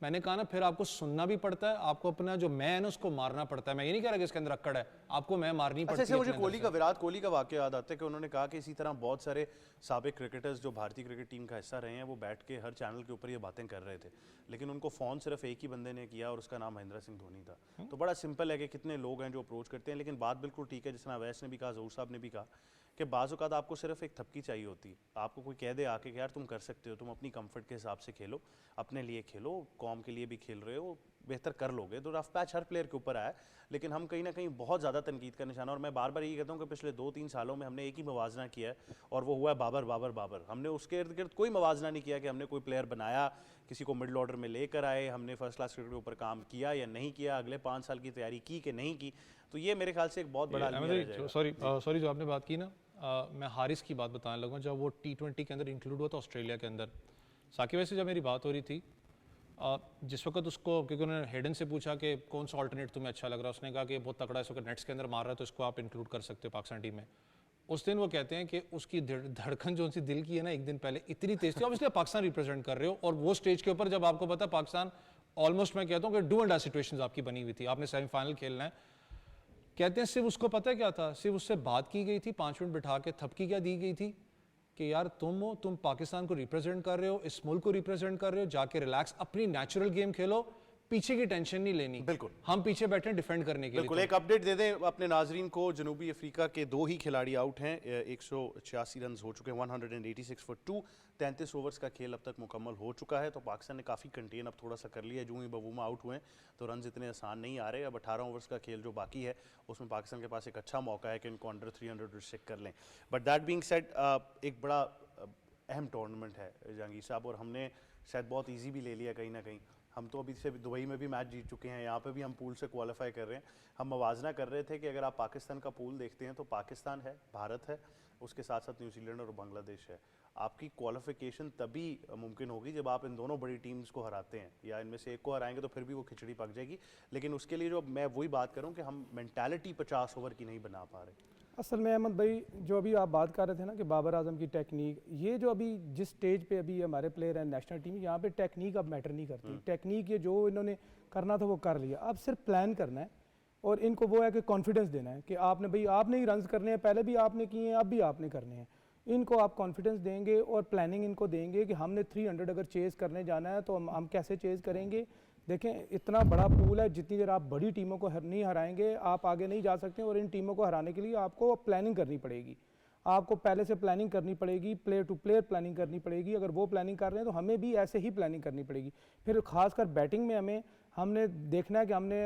मैंने कहा ना फिर आपको सुनना भी पड़ता है, आपको अपना जो मैं है ना उसको मारना पड़ता है। मैं ये नहीं कह रहा कि इसके अंदर अक्कड़ है, आपको मैं मारनी पड़ती है। अच्छा, मुझे विराट कोहली का वाकया याद आता है कि उन्होंने कहा कि इसी तरह बहुत सारे साबिक क्रिकेटर्स जो भारतीय क्रिकेट टीम का हिस्सा रहे हैं, वो बैठ के हर चैनल के ऊपर ये बातें कर रहे थे, लेकिन उनको फ़ोन सिर्फ एक ही बंदे ने किया और उसका नाम महेंद्र सिंह धोनी था। तो बड़ा सिंपल है कि कितने लोग हैं जो अप्रोच करते हैं, लेकिन बात बिल्कुल ठीक है, जिस तरह अवैस ने भी कहा, ज़हूर साहब ने भी कहा कि बाज़ औक़ात आपको सिर्फ एक थपकी चाहिए होती है। आपको कोई कह दे आके कि यार तुम कर सकते हो, तुम अपनी कंफर्ट के हिसाब से खेलो, अपने लिए खेलो, कौम के लिए भी खेल रहे हो, बेहतर कर लोगे। तो रफ पैच हर प्लेयर के ऊपर आया, लेकिन हम कहीं ना कहीं बहुत ज़्यादा तनकीद का निशाना, और मैं बार बार यही कहता हूँ कि पिछले 2-3 सालों में हमने एक ही मवाजना किया है, और वो हुआ है बाबर बाबर बाबर। हमने उसके इर्द गिर्द कोई मवाजना नहीं किया कि हमने कोई प्लेयर बनाया, किसी को मिडल ऑर्डर में लेकर आए, हमने फर्स्ट क्लास क्रिकेट के ऊपर काम किया या नहीं किया, अगले 5 साल की तैयारी की कि नहीं की। तो ये मेरे ख्याल से एक बहुत बड़ा सॉरी जो आपने बात की ना, मैं हारिस की बात बताने लगा, जब वो T20 के अंदर इंक्लूड हुआ था ऑस्ट्रेलिया के अंदर, साकिब भाई से जब मेरी बात हो रही थी, जिस वक्त उसको, क्योंकि उन्होंने हेडन से पूछा कि कौन सा ऑल्टरनेट तुम्हें अच्छा लग रहा है, उसने कहा कि बहुत तगड़ा इस वक्त नेट्स के अंदर मार रहा है, तो इसको आप इंक्लूड कर सकते हो पाकिस्तान टीम में। उस दिन वो कहते हैं कि उसकी धड़कन जो उनसी दिल की है ना, एक दिन पहले इतनी तेज थी, ऑब्वियसली आप पाकिस्तान रिप्रेजेंट कर रहे हो, और वो स्टेज के ऊपर जब आपको पता पाकिस्तान ऑलमोस्ट, मैं कहता हूँ कि डू एंड डाई सिचुएशन आपकी बनी हुई थी, आपने सेमीफाइनल खेलना है, कहते हैं सिर्फ उसको पता है क्या था, सिर्फ उससे बात की गई थी, 5 मिनट बिठा के थपकी क्या दी गई थी कि यार तुम पाकिस्तान को रिप्रेजेंट कर रहे हो, इस मुल्क को रिप्रेजेंट कर रहे हो, जाके रिलैक्स अपनी नेचुरल गेम खेलो, पीछे की टेंशन नहीं लेनी। बिल्कुल, हम पीछे बैठे हैं डिफेंड करने के लिए। बिल्कुल, एक अपडेट दे दें अपने नाजरीन को, जनूबी अफ्रीका के 2 ही खिलाड़ी आउट हैं, 186 रन हो चुके हैं, 186 फॉर 2, 33 ओवर्स का खेल अब तक मुकम्मल हो चुका है। तो पाकिस्तान ने काफ़ी कंटेन अब थोड़ा सा कर लिया है, जो ही बबूमा आउट हुए हैं तो रन इतने आसान नहीं आ रहे। अब 18 ओवर्स का खेल जो बाकी है, उसमें पाकिस्तान के पास एक अच्छा मौका है कि इनको अंडर 300 रिस्ट्रिक्ट कर लें। बट दैट बीइंग सेड, एक बड़ा अहम टूर्नामेंट है जहांगीर साहब, और हमने शायद बहुत ईजी भी ले लिया कहीं ना कहीं। हम तो अभी से दुबई में भी मैच जीत चुके हैं, यहाँ पे भी हम पूल से क्वालिफाई कर रहे हैं। हम मवाजना कर रहे थे कि अगर आप पाकिस्तान का पूल देखते हैं तो पाकिस्तान है, भारत है, उसके साथ साथ न्यूजीलैंड और बांग्लादेश है। आपकी क्वालिफिकेशन तभी मुमकिन होगी जब आप इन दोनों बड़ी टीम्स को हराते हैं, या इनमें से एक को हराएंगे तो फिर भी वो खिचड़ी पक जाएगी। लेकिन उसके लिए जो मैं वही बात करूँ कि हम मेंटालिटी 50 ओवर की नहीं बना पा रहे। असल में अहमद भाई, जो अभी आप बात कर रहे थे ना कि बाबर आजम की टेक्निक, ये जो अभी जिस स्टेज पे अभी हमारे प्लेयर हैं नेशनल टीम, यहाँ पे टेक्निक अब मैटर नहीं करती। टेक्निक ये जो इन्होंने करना था वो कर लिया, अब सिर्फ प्लान करना है, और इनको वो है कि कॉन्फिडेंस देना है कि आपने ही रन्स करने हैं, पहले भी आपने किए हैं, अब भी आपने करने हैं। इनको आप कॉन्फिडेंस देंगे और प्लानिंग इनको देंगे कि हमने 300 अगर चेज़ करने जाना है तो हम कैसे चेज़ करेंगे। देखें, इतना बड़ा पूल है, जितनी देर आप बड़ी टीमों को नहीं हराएंगे आप आगे नहीं जा सकते, और इन टीमों को हराने के लिए आपको प्लानिंग करनी पड़ेगी, आपको पहले से प्लानिंग करनी पड़ेगी, प्लेयर टू प्लेयर प्लानिंग करनी पड़ेगी। अगर वो प्लानिंग कर रहे हैं तो हमें भी ऐसे ही प्लानिंग करनी पड़ेगी। फिर खासकर बैटिंग में हमने देखना है कि हमने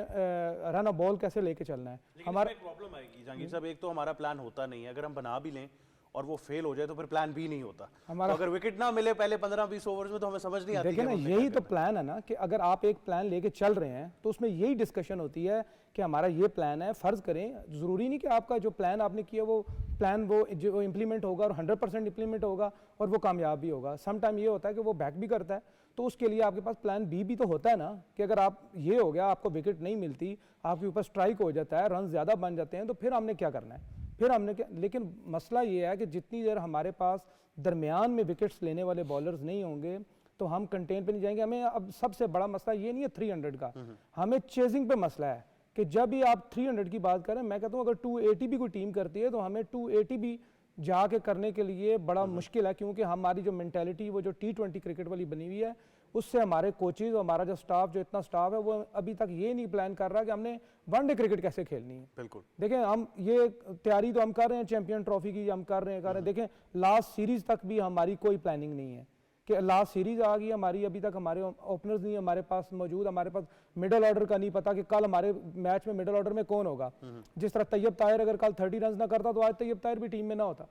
रन बॉल कैसे लेके चलना है। हमारा एक प्रॉब्लम आएगी जहांगीर साहब, एक तो हमारा प्लान होता नहीं है, अगर हम बना भी लें और वो फेल हो जाए तो फिर प्लान भी नहीं होता। तो अगर विकेट ना मिले पहले 15-20 ओवर्स में तो हमें समझ नहीं आती। देखिए ना, यही तो प्लान है ना कि अगर आप एक प्लान लेके चल रहे हैं तो उसमें यही डिस्कशन होती है कि हमारा ये प्लान है। फ़र्ज़ करें, ज़रूरी नहीं कि आपका जो प्लान आपने किया वो प्लान वो जो इम्प्लीमेंट होगा और 100% इम्प्लीमेंट होगा और वो कामयाब भी होगा। सम टाइम ये होता है कि वो बैक भी करता है, तो उसके लिए आपके पास प्लान बी भी तो होता है ना, कि अगर आप ये हो गया, आपको विकेट नहीं मिलती, आपके ऊपर स्ट्राइक हो जाता है, रन ज़्यादा बन जाते हैं, तो फिर हमने क्या करना है, फिर हमने क्या। लेकिन मसला ये है कि जितनी देर हमारे पास दरमियान में विकेट्स लेने वाले बॉलर्स नहीं होंगे तो हम कंटेन पे नहीं जाएंगे। हमें अब सबसे बड़ा मसला ये नहीं है 300 का, हमें चेजिंग पे मसला है कि जब भी आप 300 की बात करें, मैं कहता हूँ अगर 280 भी कोई टीम करती है तो हमें 280 भी जाके करने के लिए बड़ा मुश्किल है, क्योंकि हमारी जो मेंटालिटी वो जो T20 क्रिकेट वाली बनी हुई है, उससे हमारे कोचेज और हमारा जो स्टाफ, जो इतना स्टाफ है, वो अभी तक ये नहीं प्लान कर रहा कि हमने वनडे क्रिकेट कैसे खेलनी है। बिल्कुल, देखें, हम ये तैयारी तो हम कर रहे हैं चैंपियन ट्रॉफी की, हम कर रहे हैं। देखें, लास्ट सीरीज तक भी हमारी कोई प्लानिंग नहीं है कि लास्ट सीरीज आ गई हमारी, अभी तक हमारे ओपनर्स नहीं हमारे पास मौजूद, हमारे पास मिडल ऑर्डर का नहीं पता कि कल हमारे मैच में मिडल ऑर्डर में कौन होगा। जिस तरह तैयब ताहिर अगर कल 30 रन ना करता तो आज तैयब ताहिर भी टीम में ना होता,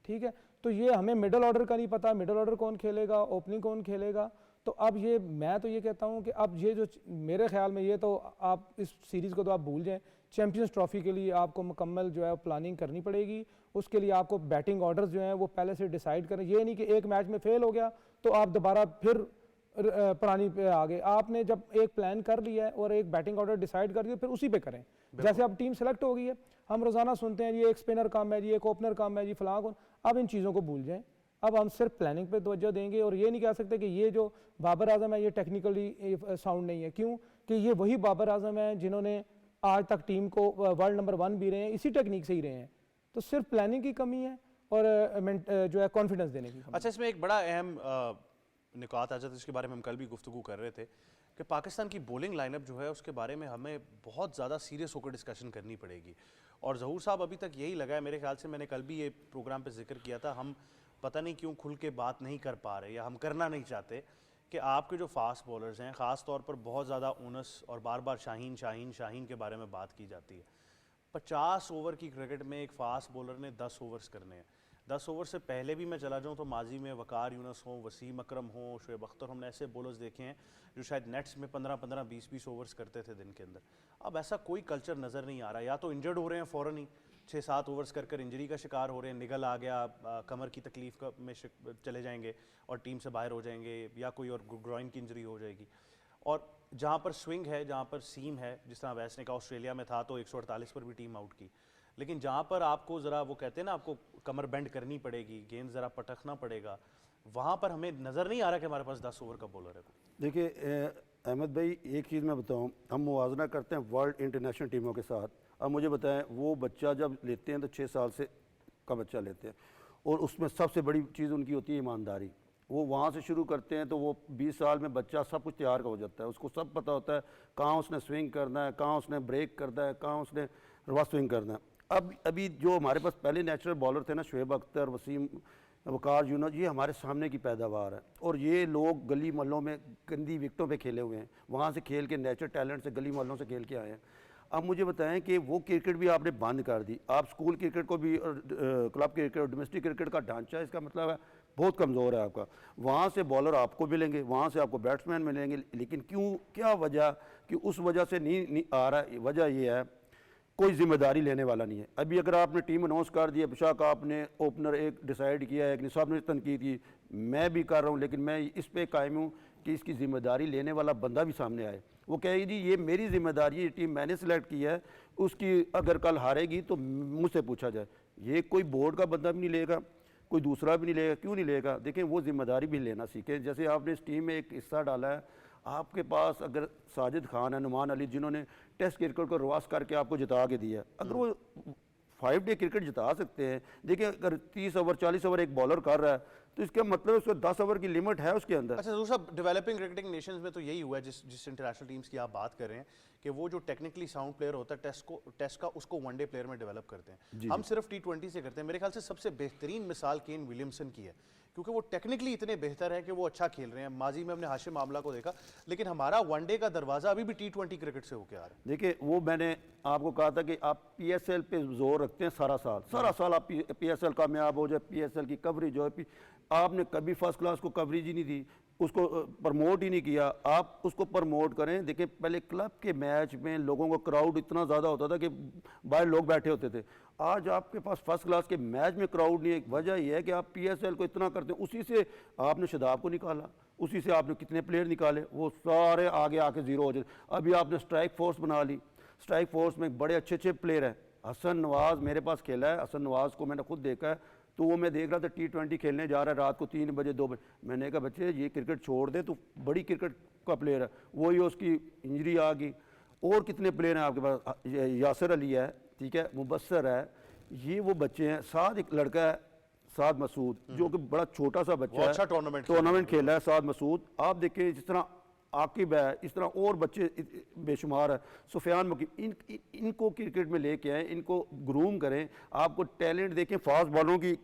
ठीक है। तो ये हमें मिडल ऑर्डर का नहीं पता, मिडल ऑर्डर कौन खेलेगा, ओपनिंग कौन खेलेगा। तो अब ये मैं तो ये कहता हूँ कि अब ये जो मेरे ख्याल में ये तो आप इस सीरीज़ को तो आप भूल जाएं। चैंपियंस ट्रॉफी के लिए आपको मुकम्मल जो है प्लानिंग करनी पड़ेगी, उसके लिए आपको बैटिंग ऑर्डर्स जो हैं वो पहले से डिसाइड करें। ये नहीं कि एक मैच में फेल हो गया तो आप दोबारा फिर पुरानी पे आ गए। आपने जब एक प्लान कर लिया है और एक बैटिंग ऑर्डर डिसाइड कर दिया फिर उसी पे करें। जैसे अब टीम सेलेक्ट हो गई है, हम रोज़ाना सुनते हैं जी एक स्पिनर कम है जी, एक ओपनर कम है जी, फलां कौन। अब इन चीज़ों को भूल जाएं, अब हम सिर्फ प्लानिंग पे तवज्जो देंगे। और ये नहीं कह सकते कि ये जो बाबर आजम है ये टेक्निकली साउंड नहीं है, क्यों कि ये वही बाबर आजम है जिन्होंने आज तक टीम को वर्ल्ड नंबर 1 भी रहे हैं, इसी टेक्निक से ही रहे हैं। तो सिर्फ प्लानिंग की कमी है और जो है कॉन्फिडेंस देने की कमी। अच्छा, इसमें एक बड़ा अहम निकात आ जाता है, जिसके बारे में हम कल भी गुफ्तगू कर रहे थे कि पाकिस्तान की बॉलिंग लाइनअप जो है उसके बारे में हमें बहुत ज़्यादा सीरियस होकर डिस्कशन करनी पड़ेगी। और ज़हूर साहब अभी तक यही लगा है मेरे ख्याल से, मैंने कल भी ये प्रोग्राम पे जिक्र किया था, हम पता नहीं क्यों खुल के बात नहीं कर पा रहे या हम करना नहीं चाहते कि आपके जो फास्ट बॉलर्स हैं ख़ास तौर पर बहुत ज़्यादा उनस और बार बार शाहीन शाहीन शाहीन के बारे में बात की जाती है। 50 ओवर की क्रिकेट में एक फास्ट बॉलर ने 10 ओवर्स करने हैं। 10 ओवर से पहले भी मैं चला जाऊँ तो माजी में वकार यूनस हो, वसीम अकरम हो, शुएब अख्तर, हमने ऐसे बॉलर्स देखे हैं जो शायद नेट्स में 15-15, 20-20 ओवर्स करते थे दिन के अंदर। अब ऐसा कोई कल्चर नज़र नहीं आ रहा, या तो इंजर्ड हो रहे हैं फ़ौरन ही 6-7 ओवर्स कर इंजरी का शिकार हो रहे हैं, निगल आ गया, कमर की तकलीफ में चले जाएंगे और टीम से बाहर हो जाएंगे, या कोई और ग्रॉइन की इंजरी हो जाएगी। और जहाँ पर स्विंग है, जहाँ पर सीम है, जिस तरह वैस ने कहा ऑस्ट्रेलिया में था तो 148 पर भी टीम आउट की, लेकिन जहाँ पर आपको ज़रा वो कहते हैं ना आपको कमर बेंड करनी पड़ेगी, गेंद ज़रा पटकना पड़ेगा, वहाँ पर हमें नज़र नहीं आ रहा कि हमारे पास 10 ओवर का बॉलर है। देखिए अहमद भाई, एक चीज़ मैं बताऊँ, हम मुवाजना करते हैं वर्ल्ड इंटरनेशनल टीमों के साथ। अब मुझे बताएं, वो बच्चा जब लेते हैं तो 6 साल से का बच्चा लेते हैं और उसमें सबसे बड़ी चीज़ उनकी होती है ईमानदारी। वो वहाँ से शुरू करते हैं तो वो 20 साल में बच्चा सब कुछ तैयार हो जाता है, उसको सब पता होता है कहाँ उसने स्विंग करना है, कहाँ उसने ब्रेक करना है, कहाँ उसने रिवर्स स्विंग करना है। अब अभी जो हमारे पास पहले नेचुरल बॉलर थे ना, शुएब अख्तर, वसीम, वकार यूनस, ये हमारे सामने की पैदावार है और ये लोग गली मोहल्लों में गंदी विकटों पे खेले हुए हैं, वहाँ से खेल के नेचुरल टैलेंट से गली मोहल्लों से खेल के आए हैं। अब मुझे बताएं कि वो क्रिकेट भी आपने बंद कर दी, आप स्कूल क्रिकेट को भी, क्लब क्रिकेट और डोमेस्टिक क्रिकेट का ढांचा इसका मतलब है बहुत कमज़ोर है आपका। वहाँ से बॉलर आपको मिलेंगे, वहाँ से आपको बैट्समैन मिलेंगे, लेकिन क्यों, क्या वजह कि उस वजह से नहीं आ रहा है? वजह ये है कोई जिम्मेदारी लेने वाला नहीं है। अभी अगर आपने टीम अनाउंस कर दी है, बेशक आपने ओपनर एक डिसाइड किया है, एक सब ने तनकीद की, मैं भी कर रहा हूँ, लेकिन मैं इस पे कायम हूँ कि इसकी जिम्मेदारी लेने वाला बंदा भी सामने आए। वो कहेगी जी ये मेरी जिम्मेदारी है, ये टीम मैंने सेलेक्ट की है, उसकी अगर कल हारेगी तो मुझसे पूछा जाए। ये कोई बोर्ड का बंदा भी नहीं लेगा, कोई दूसरा भी नहीं लेगा। क्यों नहीं लेगा? देखें, वो जिम्मेदारी भी लेना सीखें। जैसे आपने इस टीम में एक हिस्सा डाला है, आपके पास अगर साजिद खान है, नुमान अली, जिन्होंने टेस्ट क्रिकेट को रिवाज करके आपको जिता के दिया, अगर वो 5 डे क्रिकेट जिता सकते हैं। देखिए, अगर 30 ओवर 40 ओवर एक बॉलर कर रहा है तो इसका मतलब उसको 10 ओवर की लिमिट है उसके अंदर। अच्छा, दूसरा डेवलपिंग क्रिकेटिंग नेशंस में तो यही हुआ है, जिस इंटरनेशनल टीम्स की आप बात कर रहे हैं, कि वो जो टेक्निकली साउंड प्लेयर होता है टेस्ट का, उसको वनडे प्लेयर में डेवलप करते हैं। हम सिर्फ T20 से करते हैं। मेरे ख्याल से सबसे बेहतरीन मिसाल केन विलियमसन की है, क्योंकि वो टेक्निकली इतने बेहतर हैं कि वो अच्छा खेल रहे हैं। माजी में हमने हाशिम मामला को देखा, लेकिन हमारा वनडे का दरवाजा अभी भी T20 क्रिकेट से होकर आ रहा है। देखिए, वो मैंने आपको कहा था कि आप PSL पे जोर रखते हैं सारा साल आप PSL कामयाब हो जाए, PSL की कवरेज हो, आपने कभी फर्स्ट क्लास को कवरेज ही नहीं दी, उसको प्रमोट ही नहीं किया। आप उसको प्रमोट करें। देखिए, पहले क्लब के मैच में लोगों को क्राउड इतना ज़्यादा होता था कि बाहर लोग बैठे होते थे। आज आपके पास फर्स्ट क्लास के मैच में क्राउड नहीं है। वजह यह है कि आप PSL को इतना करते हैं। उसी से आपने शदाब को निकाला, उसी से आपने कितने प्लेयर निकाले, वो सारे आगे आके ज़ीरो हो जाए। अभी आपने स्ट्राइक फोर्स बना ली, स्ट्राइक फोर्स में बड़े अच्छे अच्छे प्लेयर हैं। हसन नवाज़ मेरे पास खेला है, हसन नवाज़ को मैंने खुद देखा है, तो वो मैं देख रहा था T20 खेलने जा रहा है रात को 3 बजे 2 बजे। मैंने कहा बच्चे ये क्रिकेट छोड़ दे, तो बड़ी क्रिकेट का प्लेयर है। वही उसकी इंजरी आ गई। और कितने प्लेयर हैं आपके पास? यासिर अली है, ठीक है, मुबस्सर है, ये वो बच्चे हैं। साथ एक लड़का है साद मसूद, जो कि बड़ा छोटा सा बच्चा है, अच्छा टूर्नामेंट खेला है साद मसूद। आप देखें जिस तरह आकिब है, इस तरह और बच्चे बेशुमार है, सुफियान मुकीम, इनको क्रिकेट में लेके आए, इनको ग्रूम करें। आपको टैलेंट देखें, फास्ट बॉलरों की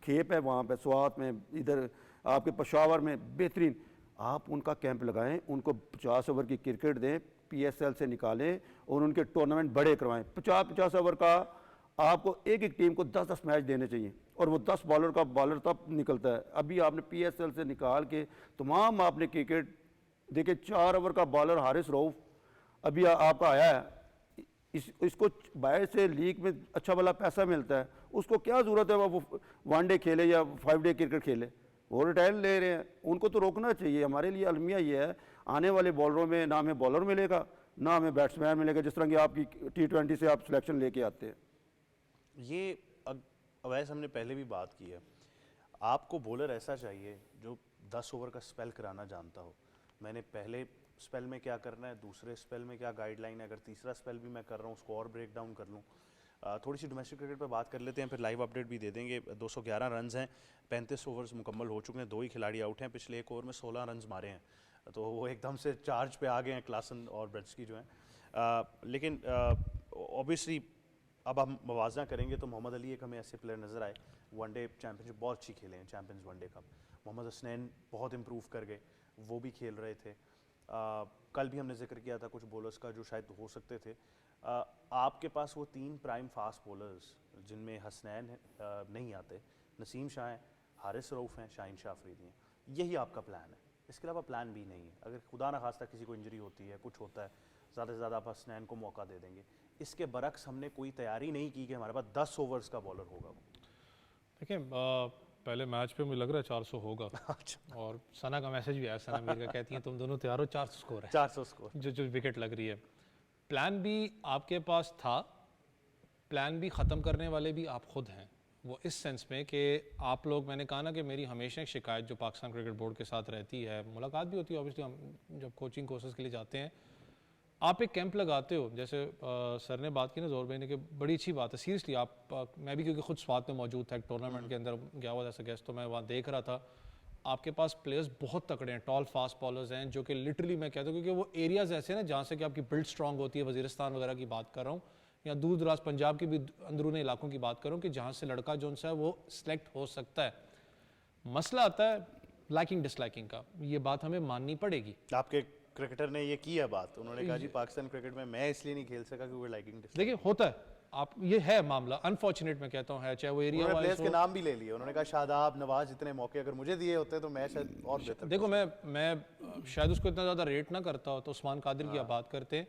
खेप है वहाँ पे, स्वात में, इधर आपके पेशावर में बेहतरीन, आप उनका कैंप लगाएं, उनको 50 ओवर की क्रिकेट दें, PSL से निकालें और उनके टूर्नामेंट बड़े करवाएं। 50-50 ओवर का आपको एक एक टीम को 10-10 मैच देने चाहिए और वो 10 बॉलर का बॉलर तब निकलता है। अभी आपने PSL से निकाल के तमाम आपने क्रिकेट देखिए, 4 ओवर का बॉलर हारिस रऊफ अभी आपका आया है, इसको बाहर से लीग में अच्छा वाला पैसा मिलता है, उसको क्या ज़रूरत है वो 1 डे खेले या 5 डे क्रिकेट खेले, वो रिटायर ले रहे हैं, उनको तो रोकना चाहिए। हमारे लिए अलमिया ये है, आने वाले बॉलरों में ना हमें बॉलर मिलेगा ना हमें बैट्समैन मिलेगा, जिस तरह की आपकी T20 से आप सिलेक्शन लेके आते हैं। ये अवैस हमने पहले भी बात की है, आपको बॉलर ऐसा चाहिए जो 10 ओवर का स्पेल कराना जानता हो। मैंने पहले स्पेल में क्या करना है, दूसरे स्पेल में क्या गाइडलाइन है, अगर तीसरा स्पेल भी मैं कर रहा हूँ उसको और ब्रेक डाउन कर लूँ। थोड़ी सी डोमेस्टिक क्रिकेट पर बात कर लेते हैं, फिर लाइव अपडेट भी दे देंगे। 211 रन्स हैं, 35 ओवर्स मुकम्मल हो चुके हैं, 2 ही खिलाड़ी आउट हैं, पिछले एक ओवर में 16 रन्स मारे हैं, तो वो एकदम से चार्ज पे आ गए हैं क्लासन और ब्रेट्सकी जो हैं। लेकिन ऑब्वियसली अब हम मवाजना करेंगे तो मोहम्मद अली एक हमें ऐसे प्लेयर नज़र आए, 1 डे चैम्पियनशिप बहुत अच्छी खेले हैं, champions 1 day cup. Mohammad Hasnain बहुत इम्प्रूव कर गए, वो भी खेल रहे थे। कल भी हमने जिक्र किया था कुछ बॉलर्स का जो शायद हो सकते थे। आपके पास वो 3 प्राइम फास्ट बॉलर्स जिनमें हसनैन नहीं आते, नसीम शाह हैं, हारिस रऊफ हैं, शाहीन शाह अफरीदी हैं, यही आपका प्लान है, इसके अलावा प्लान भी नहीं है? अगर खुदा न खास्ता किसी को इंजरी होती है, कुछ होता है, ज़्यादा से ज़्यादा आप हसनैन को मौका दे देंगे, इसके बरक्स हमने कोई तैयारी नहीं की कि हमारे पास 10 ओवर्स का बॉलर होगा। देखिए पहले मैच पे मुझे लग रहा है 400 होगा। अच्छा। और सना का मैसेज भी आया, सना मीर का कहती हैं तुम दोनों तैयार हो, 400 स्कोर है, 400 स्कोर जो विकेट लग रही है। प्लान भी आपके पास था, प्लान भी ख़त्म करने वाले भी आप खुद हैं, वो इस सेंस में कि आप लोग, मैंने कहा ना कि मेरी हमेशा एक शिकायत जो पाकिस्तान क्रिकेट बोर्ड के साथ रहती है, मुलाकात भी होती है ऑब्वियसली, हम जब कोचिंग कोर्सेज के लिए जाते हैं, आप एक कैंप लगाते हो, जैसे सर ने बात की ना जोर भाई ने, कि बड़ी अच्छी बात है सीरियसली। आप मैं भी क्योंकि खुद स्वात में मौजूद था, एक टूर्नामेंट के अंदर गया हुआ था एज गेस्ट, तो मैं वहाँ देख रहा था, आपके पास प्लेयर्स बहुत तकड़े हैं, टॉल फास्ट बॉलर्स हैं, जो कि लिटरली मैं कहता हूँ, क्योंकि वो एरियाज़ ऐसे हैं ना जहाँ से कि आपकी बिल्ड स्ट्रॉन्ग होती है, वजीरिस्तान वगैरह की बात कर रहा हूँ, या दूर दराज पंजाब के भी अंदरूनी इलाकों की बात करूँ, कि जहाँ से लड़का जो सा है वो सिलेक्ट हो सकता है। मसला आता है लाइकिंग डिसलाइकिंग का, ये बात हमें माननी पड़ेगी। आपके क्रिकेटर ने ये की है बात, उन्होंने कहा जी पाकिस्तान क्रिकेट में मैं इसलिए नहीं खेल सका क्योंकि लाइकिंग। देखिए होता है, आप ये है मामला, अनफॉर्चुनेट मैं कहता हूँ है, चाहे वो एरिया प्लेयर्स के नाम भी ले लिए, उन्होंने कहा शादाब, नवाज, इतने मौके अगर मुझे दिए होते तो मैं शायद और बेहतर। देखो मैं शायद उसको इतना ज़्यादा रेट ना करता हो, तो उस्मान कादिर की आप बात करते हैं,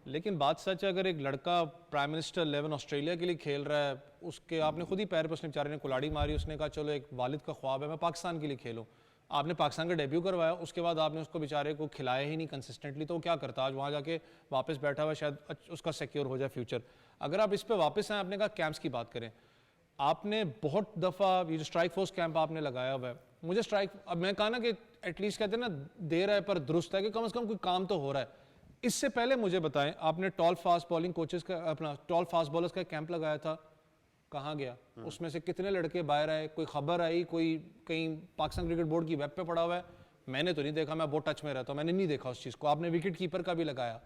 लेकिन बात सच है, अगर एक लड़का प्राइम मिनिस्टर 11 ऑस्ट्रेलिया के लिए खेल रहा है, उसके आपने खुद ही पैर पर उसने बेचारे ने कुलाड़ी मारी, उसने कहा चलो एक वालिद का ख्वाब है मैं पाकिस्तान के लिए खेलूँ, आपने पाकिस्तान का डेब्यू करवाया, उसके बाद आपने उसको बेचारे को खिलाया ही नहीं कंसिस्टेंटली, तो वो क्या करता, आज वहाँ जाके वापस बैठा हुआ, शायद उसका सिक्योर हो जाए फ्यूचर। अगर आप इस पर वापस आए, आपने कहा कैंप्स की बात करें, आपने बहुत दफ़ा ये जो स्ट्राइक फोर्स कैंप आपने लगाया हुआ है, मुझे स्ट्राइक, अब मैं कहा ना कि एटलीस्ट कहते हैं ना देर है पर दुरुस्त है, कि कम से कम कोई काम तो हो रहा है। इससे पहले मुझे बताएं, आपने टॉल फास्ट बॉलिंग कोचेस का, अपना टॉल फास्ट बॉलर्स का कैंप लगाया था, कहाँ गया? उसमें से कितने लड़के बाहर आए? कोई खबर आई? कोई कहीं पाकिस्तान क्रिकेट बोर्ड की वेब पे पड़ा हुआ है? मैंने तो नहीं देखा, मैं बहुत टच में रहता हूँ, मैंने नहीं देखा उस चीज़ को। आपने विकेट कीपर का भी लगाया।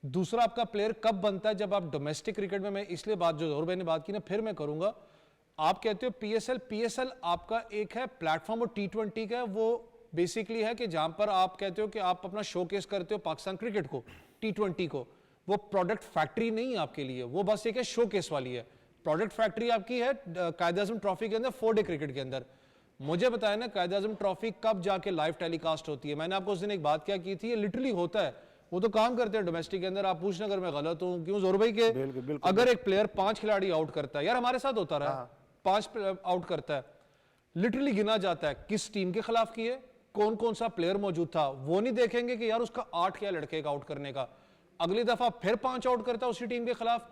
दूसरा, आपका प्लेयर कब बनता है? जब आप डोमेस्टिक क्रिकेट में, मैं इसलिए बात जो जोर भाई ने बात की ना, फिर मैं करूँगा, आप कहते हो PSL आपका एक है प्लेटफॉर्म, और T20 का वो बेसिकली है कि जहाँ पर आप कहते हो कि आप अपना शोकेस करते हो पाकिस्तान क्रिकेट को, T20 को। वो प्रोडक्ट फैक्ट्री नहीं है आपके लिए, वो बस एक है शोकेस वाली है। प्रोडक्ट फैक्ट्री आपकी है कायद-ए-आज़म ट्रॉफी के अंदर, 4 डे क्रिकेट के अंदर। मुझे बताया ना कायद-ए-आज़म ट्रॉफी कब जाके लाइव टेलीकास्ट होती है? मैंने आपको उस दिन एक बात क्या की थी, ये लिटरली होता है, वो तो काम करते हैं डोमेस्टिक के अंदर। आप पूछना अगर मैं गलत हूँ, क्यों जोर भाई के अगर एक प्लेयर 5 खिलाड़ी आउट करता है, यार हमारे साथ होता रहा, 5 आउट करता है, लिटरली गिना जाता है किस टीम के खिलाफ किए, कौन कौन सा प्लेयर मौजूद था। वो नहीं देखेंगे कि यार उसका 8 क्या लड़के का आउट करने का, अगली दफा फिर 5 आउट करता है उसी टीम के खिलाफ,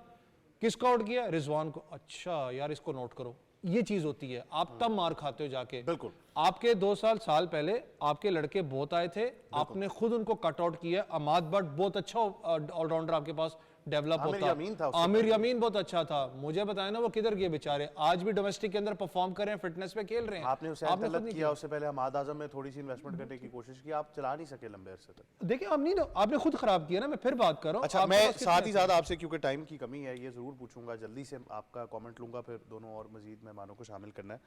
किसको आउट किया? रिजवान को। अच्छा यार इसको नोट करो, ये चीज होती है, आप तब मार खाते हो जाके। बिल्कुल। आपके 2 साल पहले आपके लड़के बहुत आए थे, आपने खुद उनको कट आउट किया। अमाद बट बहुत अच्छा ऑलराउंडर आपके पास डेवलप होता, आमिर यमीन बहुत अच्छा था। मुझे बताया ना वो किधर गए बेचारे, आज भी डोमेस्टिक के अंदर परफॉर्म कर रहे हैं, फिटनेस पे खेल रहे हैं। आपने उसे किया, उससे पहले हमाद आजम में थोड़ी सी इन्वेस्टमेंट करने की कोशिश की, आप चला नहीं सके लंबे अरसे तक। देखिए आप नहीं, आपने खुद खराब किया ना, मैं फिर बात कर रहा हूं। अच्छा, मैं साथ ही साथ आपसे, क्योंकि टाइम की कमी है, ये जरूर पूछूंगा, जल्दी से आपका कमेंट लूंगा, फिर दोनों और मजीद मेहमानों को शामिल करना है।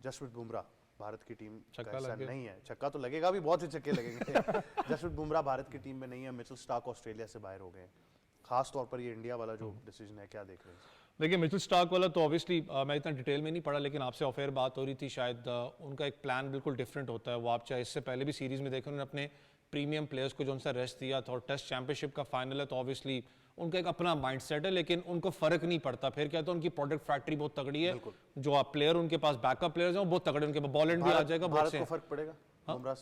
जसप्रीत बुमराह भारत की टीम का छक्का हिस्सा लग गया। नहीं है। छक्का तो लगेगा भी, बहुत से छक्के लगेंगे। जसप्रीत बुमराह भारत की टीम में नहीं है। मिचेल स्टार्क ऑस्ट्रेलिया से बाहर हो गए हैं। खास तौर पर ये इंडिया वाला जो डिसीजन है, क्या देख रहे हैं? देखिए मिचेल स्टार्क वाला तो ऑब्वियसली मैं इतना डिटेल में नहीं पढ़ा, लेकिन आपसे ऑफेयर बात हो रही थी, शायद उनका एक प्लान बिल्कुल डिफरेंट होता है। वो आप चाहे इससे पहले भी सीरीज में देखें, उन्होंने अपने प्रीमियम प्लेयर्स को जो उनसे रेस्ट दिया था, और टेस्ट चैंपियनशिप का फाइनल है तो ऑब्वियसली उनका एक अपना माइंडसेट है, लेकिन उनको फर्क नहीं पड़ता। फिर क्या तो उनकी प्रोडक्ट फैक्ट्री बहुत तगड़ी है, जो आप प्लेयर उनके पास बैकअप प्लेयर्स हैं वो बहुत तगड़े, उनके बॉल एंड भी आ जाएगा, बहुत भारत से को फर्क पड़ेगा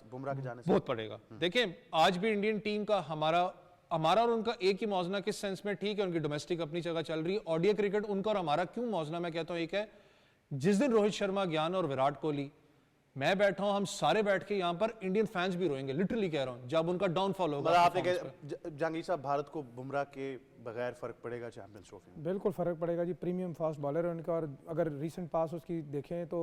बुमराह के जाने से? बहुत पड़ेगा। देखिए आज भी इंडियन टीम का हमारा और उनका एक ही मौजना किस सेंस में, ठीक है उनकी डोमेस्टिक अपनी जगह चल रही है, ओडीआई क्रिकेट उनका और हमारा क्यों मौजना मैं कहता हूं एक है, जिस दिन रोहित शर्मा, ज्ञान और विराट कोहली, मैं बैठा हूं, हम सारे बैठ के यहां पर इंडियन फैंस भी रोएंगे, लिटरली कह रहा हूं, जब उनका डाउनफॉल होगा। मतलब आपने कहा जहांगीर साहब, भारत को बुमराह के बगैर फर्क पड़ेगा चैंपियंस ट्रॉफी में? बिल्कुल फ़र्क पड़ेगा जी, प्रीमियम फास्ट बॉलर है उनका। और अगर रीसेंट पास उसकी देखें तो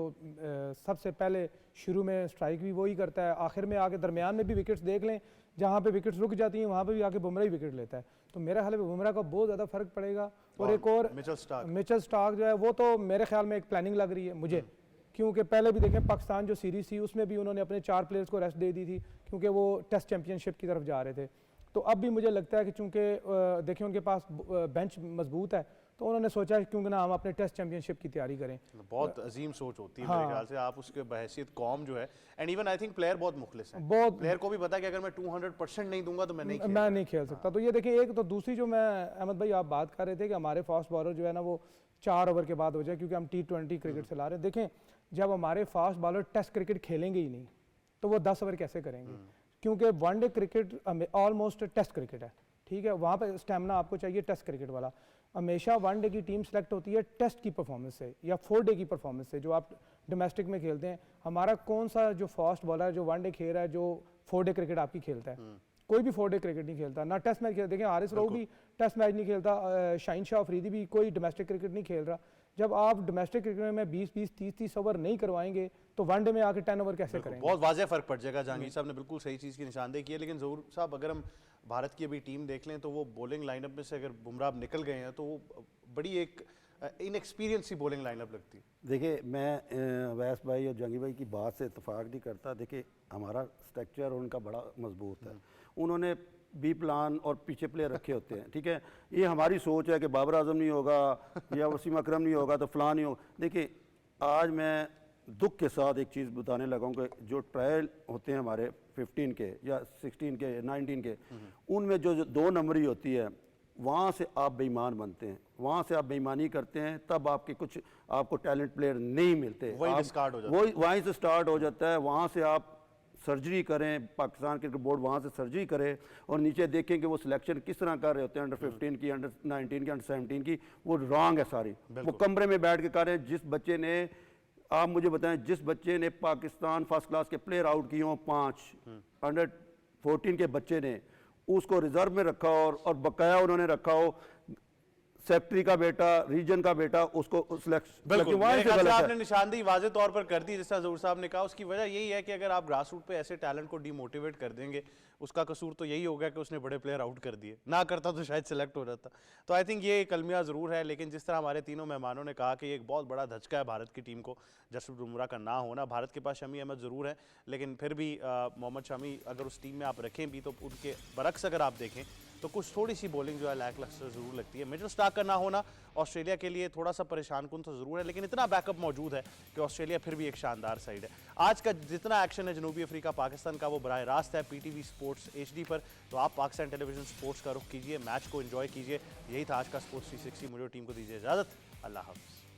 सबसे पहले शुरू में स्ट्राइक भी वही करता है, आखिर में आके दरमियान में भी विकेट्स देख लें, जहाँ पे विकेट्स रुक जाती हैं वहाँ पे भी आके बुमराह ही विकेट लेता है। तो मेरे ख्याल में बुमराह का बहुत ज़्यादा फ़र्क पड़ेगा। और एक और मिचेल स्टार्क जो है वो तो मेरे ख्याल में एक प्लानिंग लग रही है मुझे, क्योंकि पहले भी देखें पाकिस्तान जो सीरीज़ थी उसमें भी उन्होंने अपने 4 प्लेयर्स को रेस्ट दे दी थी, क्योंकि वो टेस्ट चैंपियनशिप की तरफ जा रहे थे। तो अब भी मुझे लगता है कि चूंकि देखें उनके पास बेंच मजबूत है, तो उन्होंने सोचा है क्योंकि ना हम अपने टेस्ट चैंपियनशिप की तैयारी करें। बहुत अजीम सोच होती है मेरे ख्याल से, आप उसके बहैसियत कौम जो है, and even I think player बहुत मुखलिस है, बहुत प्लेयर को भी पता है कि अगर मैं 200% नहीं दूंगा तो मैं नहीं खेल सकता। तो ये देखिए, एक तो दूसरी जो मैं अहमद भाई आप बात कर रहे थे कि हमारे फास्ट बॉलर जो है ना वो 4 ओवर के बाद हो जाए, क्योंकि हम T20 क्रिकेट से ला रहे हैं। देखें जब हमारे फास्ट बॉलर टेस्ट क्रिकेट खेलेंगे ही नहीं तो वो 10 ओवर कैसे करेंगे, क्योंकि one day cricket almost test cricket है, ठीक है, वहाँ पे स्टेमिना आपको चाहिए टेस्ट क्रिकेट वाला। हमेशा वनडे की टीम सेलेक्ट होती है टेस्ट की परफॉर्मेंस से या 4 डे की परफॉर्मेंस से, जो आप डोमेस्टिक में खेलते हैं। हमारा कौन सा जो फास्ट बॉलर है जो वनडे खेल रहा है, जो 4 डे क्रिकेट आपकी खेलता है? कोई भी 4 डे क्रिकेट नहीं खेलता, ना टेस्ट मैच खेलता। देखें हारिस राव भी टेस्ट मैच नहीं खेलता, शाहीन शाह अफरीदी भी कोई डोमेस्टिक क्रिकेट नहीं खेल रहा। जब आप डोमेस्टिक क्रिकेट में 20-20, 30-30 ओवर नहीं करवाएंगे तो वनडे में आके 10 ओवर कैसे करेंगे? बहुत वाज़ेह फर्क पड़ जाएगा। जहांगीर साहब ने बिल्कुल सही चीज़ की निशानदेही की है, लेकिन ज़रूर साहब अगर हम भारत की अभी टीम देख लें तो वो बॉलिंग लाइनअप में से अगर बुमराह निकल गए हैं तो वो बड़ी एक इनएक्सपीरियंस सी बॉलिंग लाइनअप लगती है। देखिए मैं अवैस भाई और जहांगीर भाई की बात से इत्तेफाक नहीं करता। देखिए हमारा स्ट्रक्चर उनका बड़ा मजबूत है, उन्होंने बी प्लान और पीछे प्लेयर रखे होते हैं, ठीक है। ये हमारी सोच है कि बाबर आजम नहीं होगा या वसीम अकरम नहीं होगा तो फलां नहीं होगा। देखिए आज मैं दुख के साथ एक चीज़ बताने लगा हूँ कि जो ट्रायल होते हैं हमारे 15 के या 16 के 19 के, उनमें जो 2 नंबरी होती है वहाँ से आप बेईमान बनते हैं, वहाँ से आप बेईमानी करते हैं, तब आपको टैलेंट प्लेयर नहीं मिलते, वहीं से स्टार्ट हो जाता है। वहाँ से आप सर्जरी करें, पाकिस्तान क्रिकेट बोर्ड वहाँ से सर्जरी करे और नीचे देखें कि वो सिलेक्शन किस तरह कर रहे होते हैं, अंडर 15 की, अंडर 19 की, अंडर 17 की, वो रॉन्ग है सारी। वो कमरे में बैठ के कर रहे हैं। जिस बच्चे ने, आप मुझे बताएं, जिस बच्चे ने पाकिस्तान फर्स्ट क्लास के प्लेयर आउट किए हों 5 अंडर 14 के बच्चे ने, उसको रिजर्व में रखा और बकाया उन्होंने रखा हो सेक्रेटरी का बेटा, रीजन का बेटा, उसको बिल्कुल आपने निशानदेही वाज़े तौर पर कर दी, जिस तरह ज़हूर साहब ने कहा। उसकी वजह यही है कि अगर आप ग्रास रूट पे ऐसे टैलेंट को डीमोटिवेट कर देंगे, उसका कसूर तो यही होगा कि उसने बड़े प्लेयर आउट कर दिए, ना करता तो शायद सेलेक्ट हो जाता। तो आई थिंक ये एक अलमिया ज़रूर है, लेकिन जिस तरह हमारे तीनों मेहमानों ने कहा कि ये एक बहुत बड़ा धचका है भारत की टीम को जसप्रीत बुमराह का ना होना। भारत के पास शमी अहमद ज़रूर है, लेकिन फिर भी मोहम्मद शमी अगर उस टीम में आप रखें भी तो उनके बरक्स अगर आप देखें तो कुछ थोड़ी सी बॉलिंग जो है लैकलस्टर ज़रूर लगती है। मिचेल स्टार्क का ना होना ऑस्ट्रेलिया के लिए थोड़ा सा परेशान कुन तो ज़रूर है, लेकिन इतना बैकअप मौजूद है कि ऑस्ट्रेलिया फिर भी एक शानदार साइड है। आज का जितना एक्शन है जनूबी अफ्रीका पाकिस्तान का, वो बराह रास्त है PTV स्पोर्ट्स HD पर। तो आप पाकिस्तान टेलीविजन स्पोर्ट्स का रुख कीजिए, मैच को एंजॉय कीजिए। यही था आज का स्पोर्ट्स 360। मुझे टीम को दीजिए इजाज़त। अल्लाह हाफ़िज़।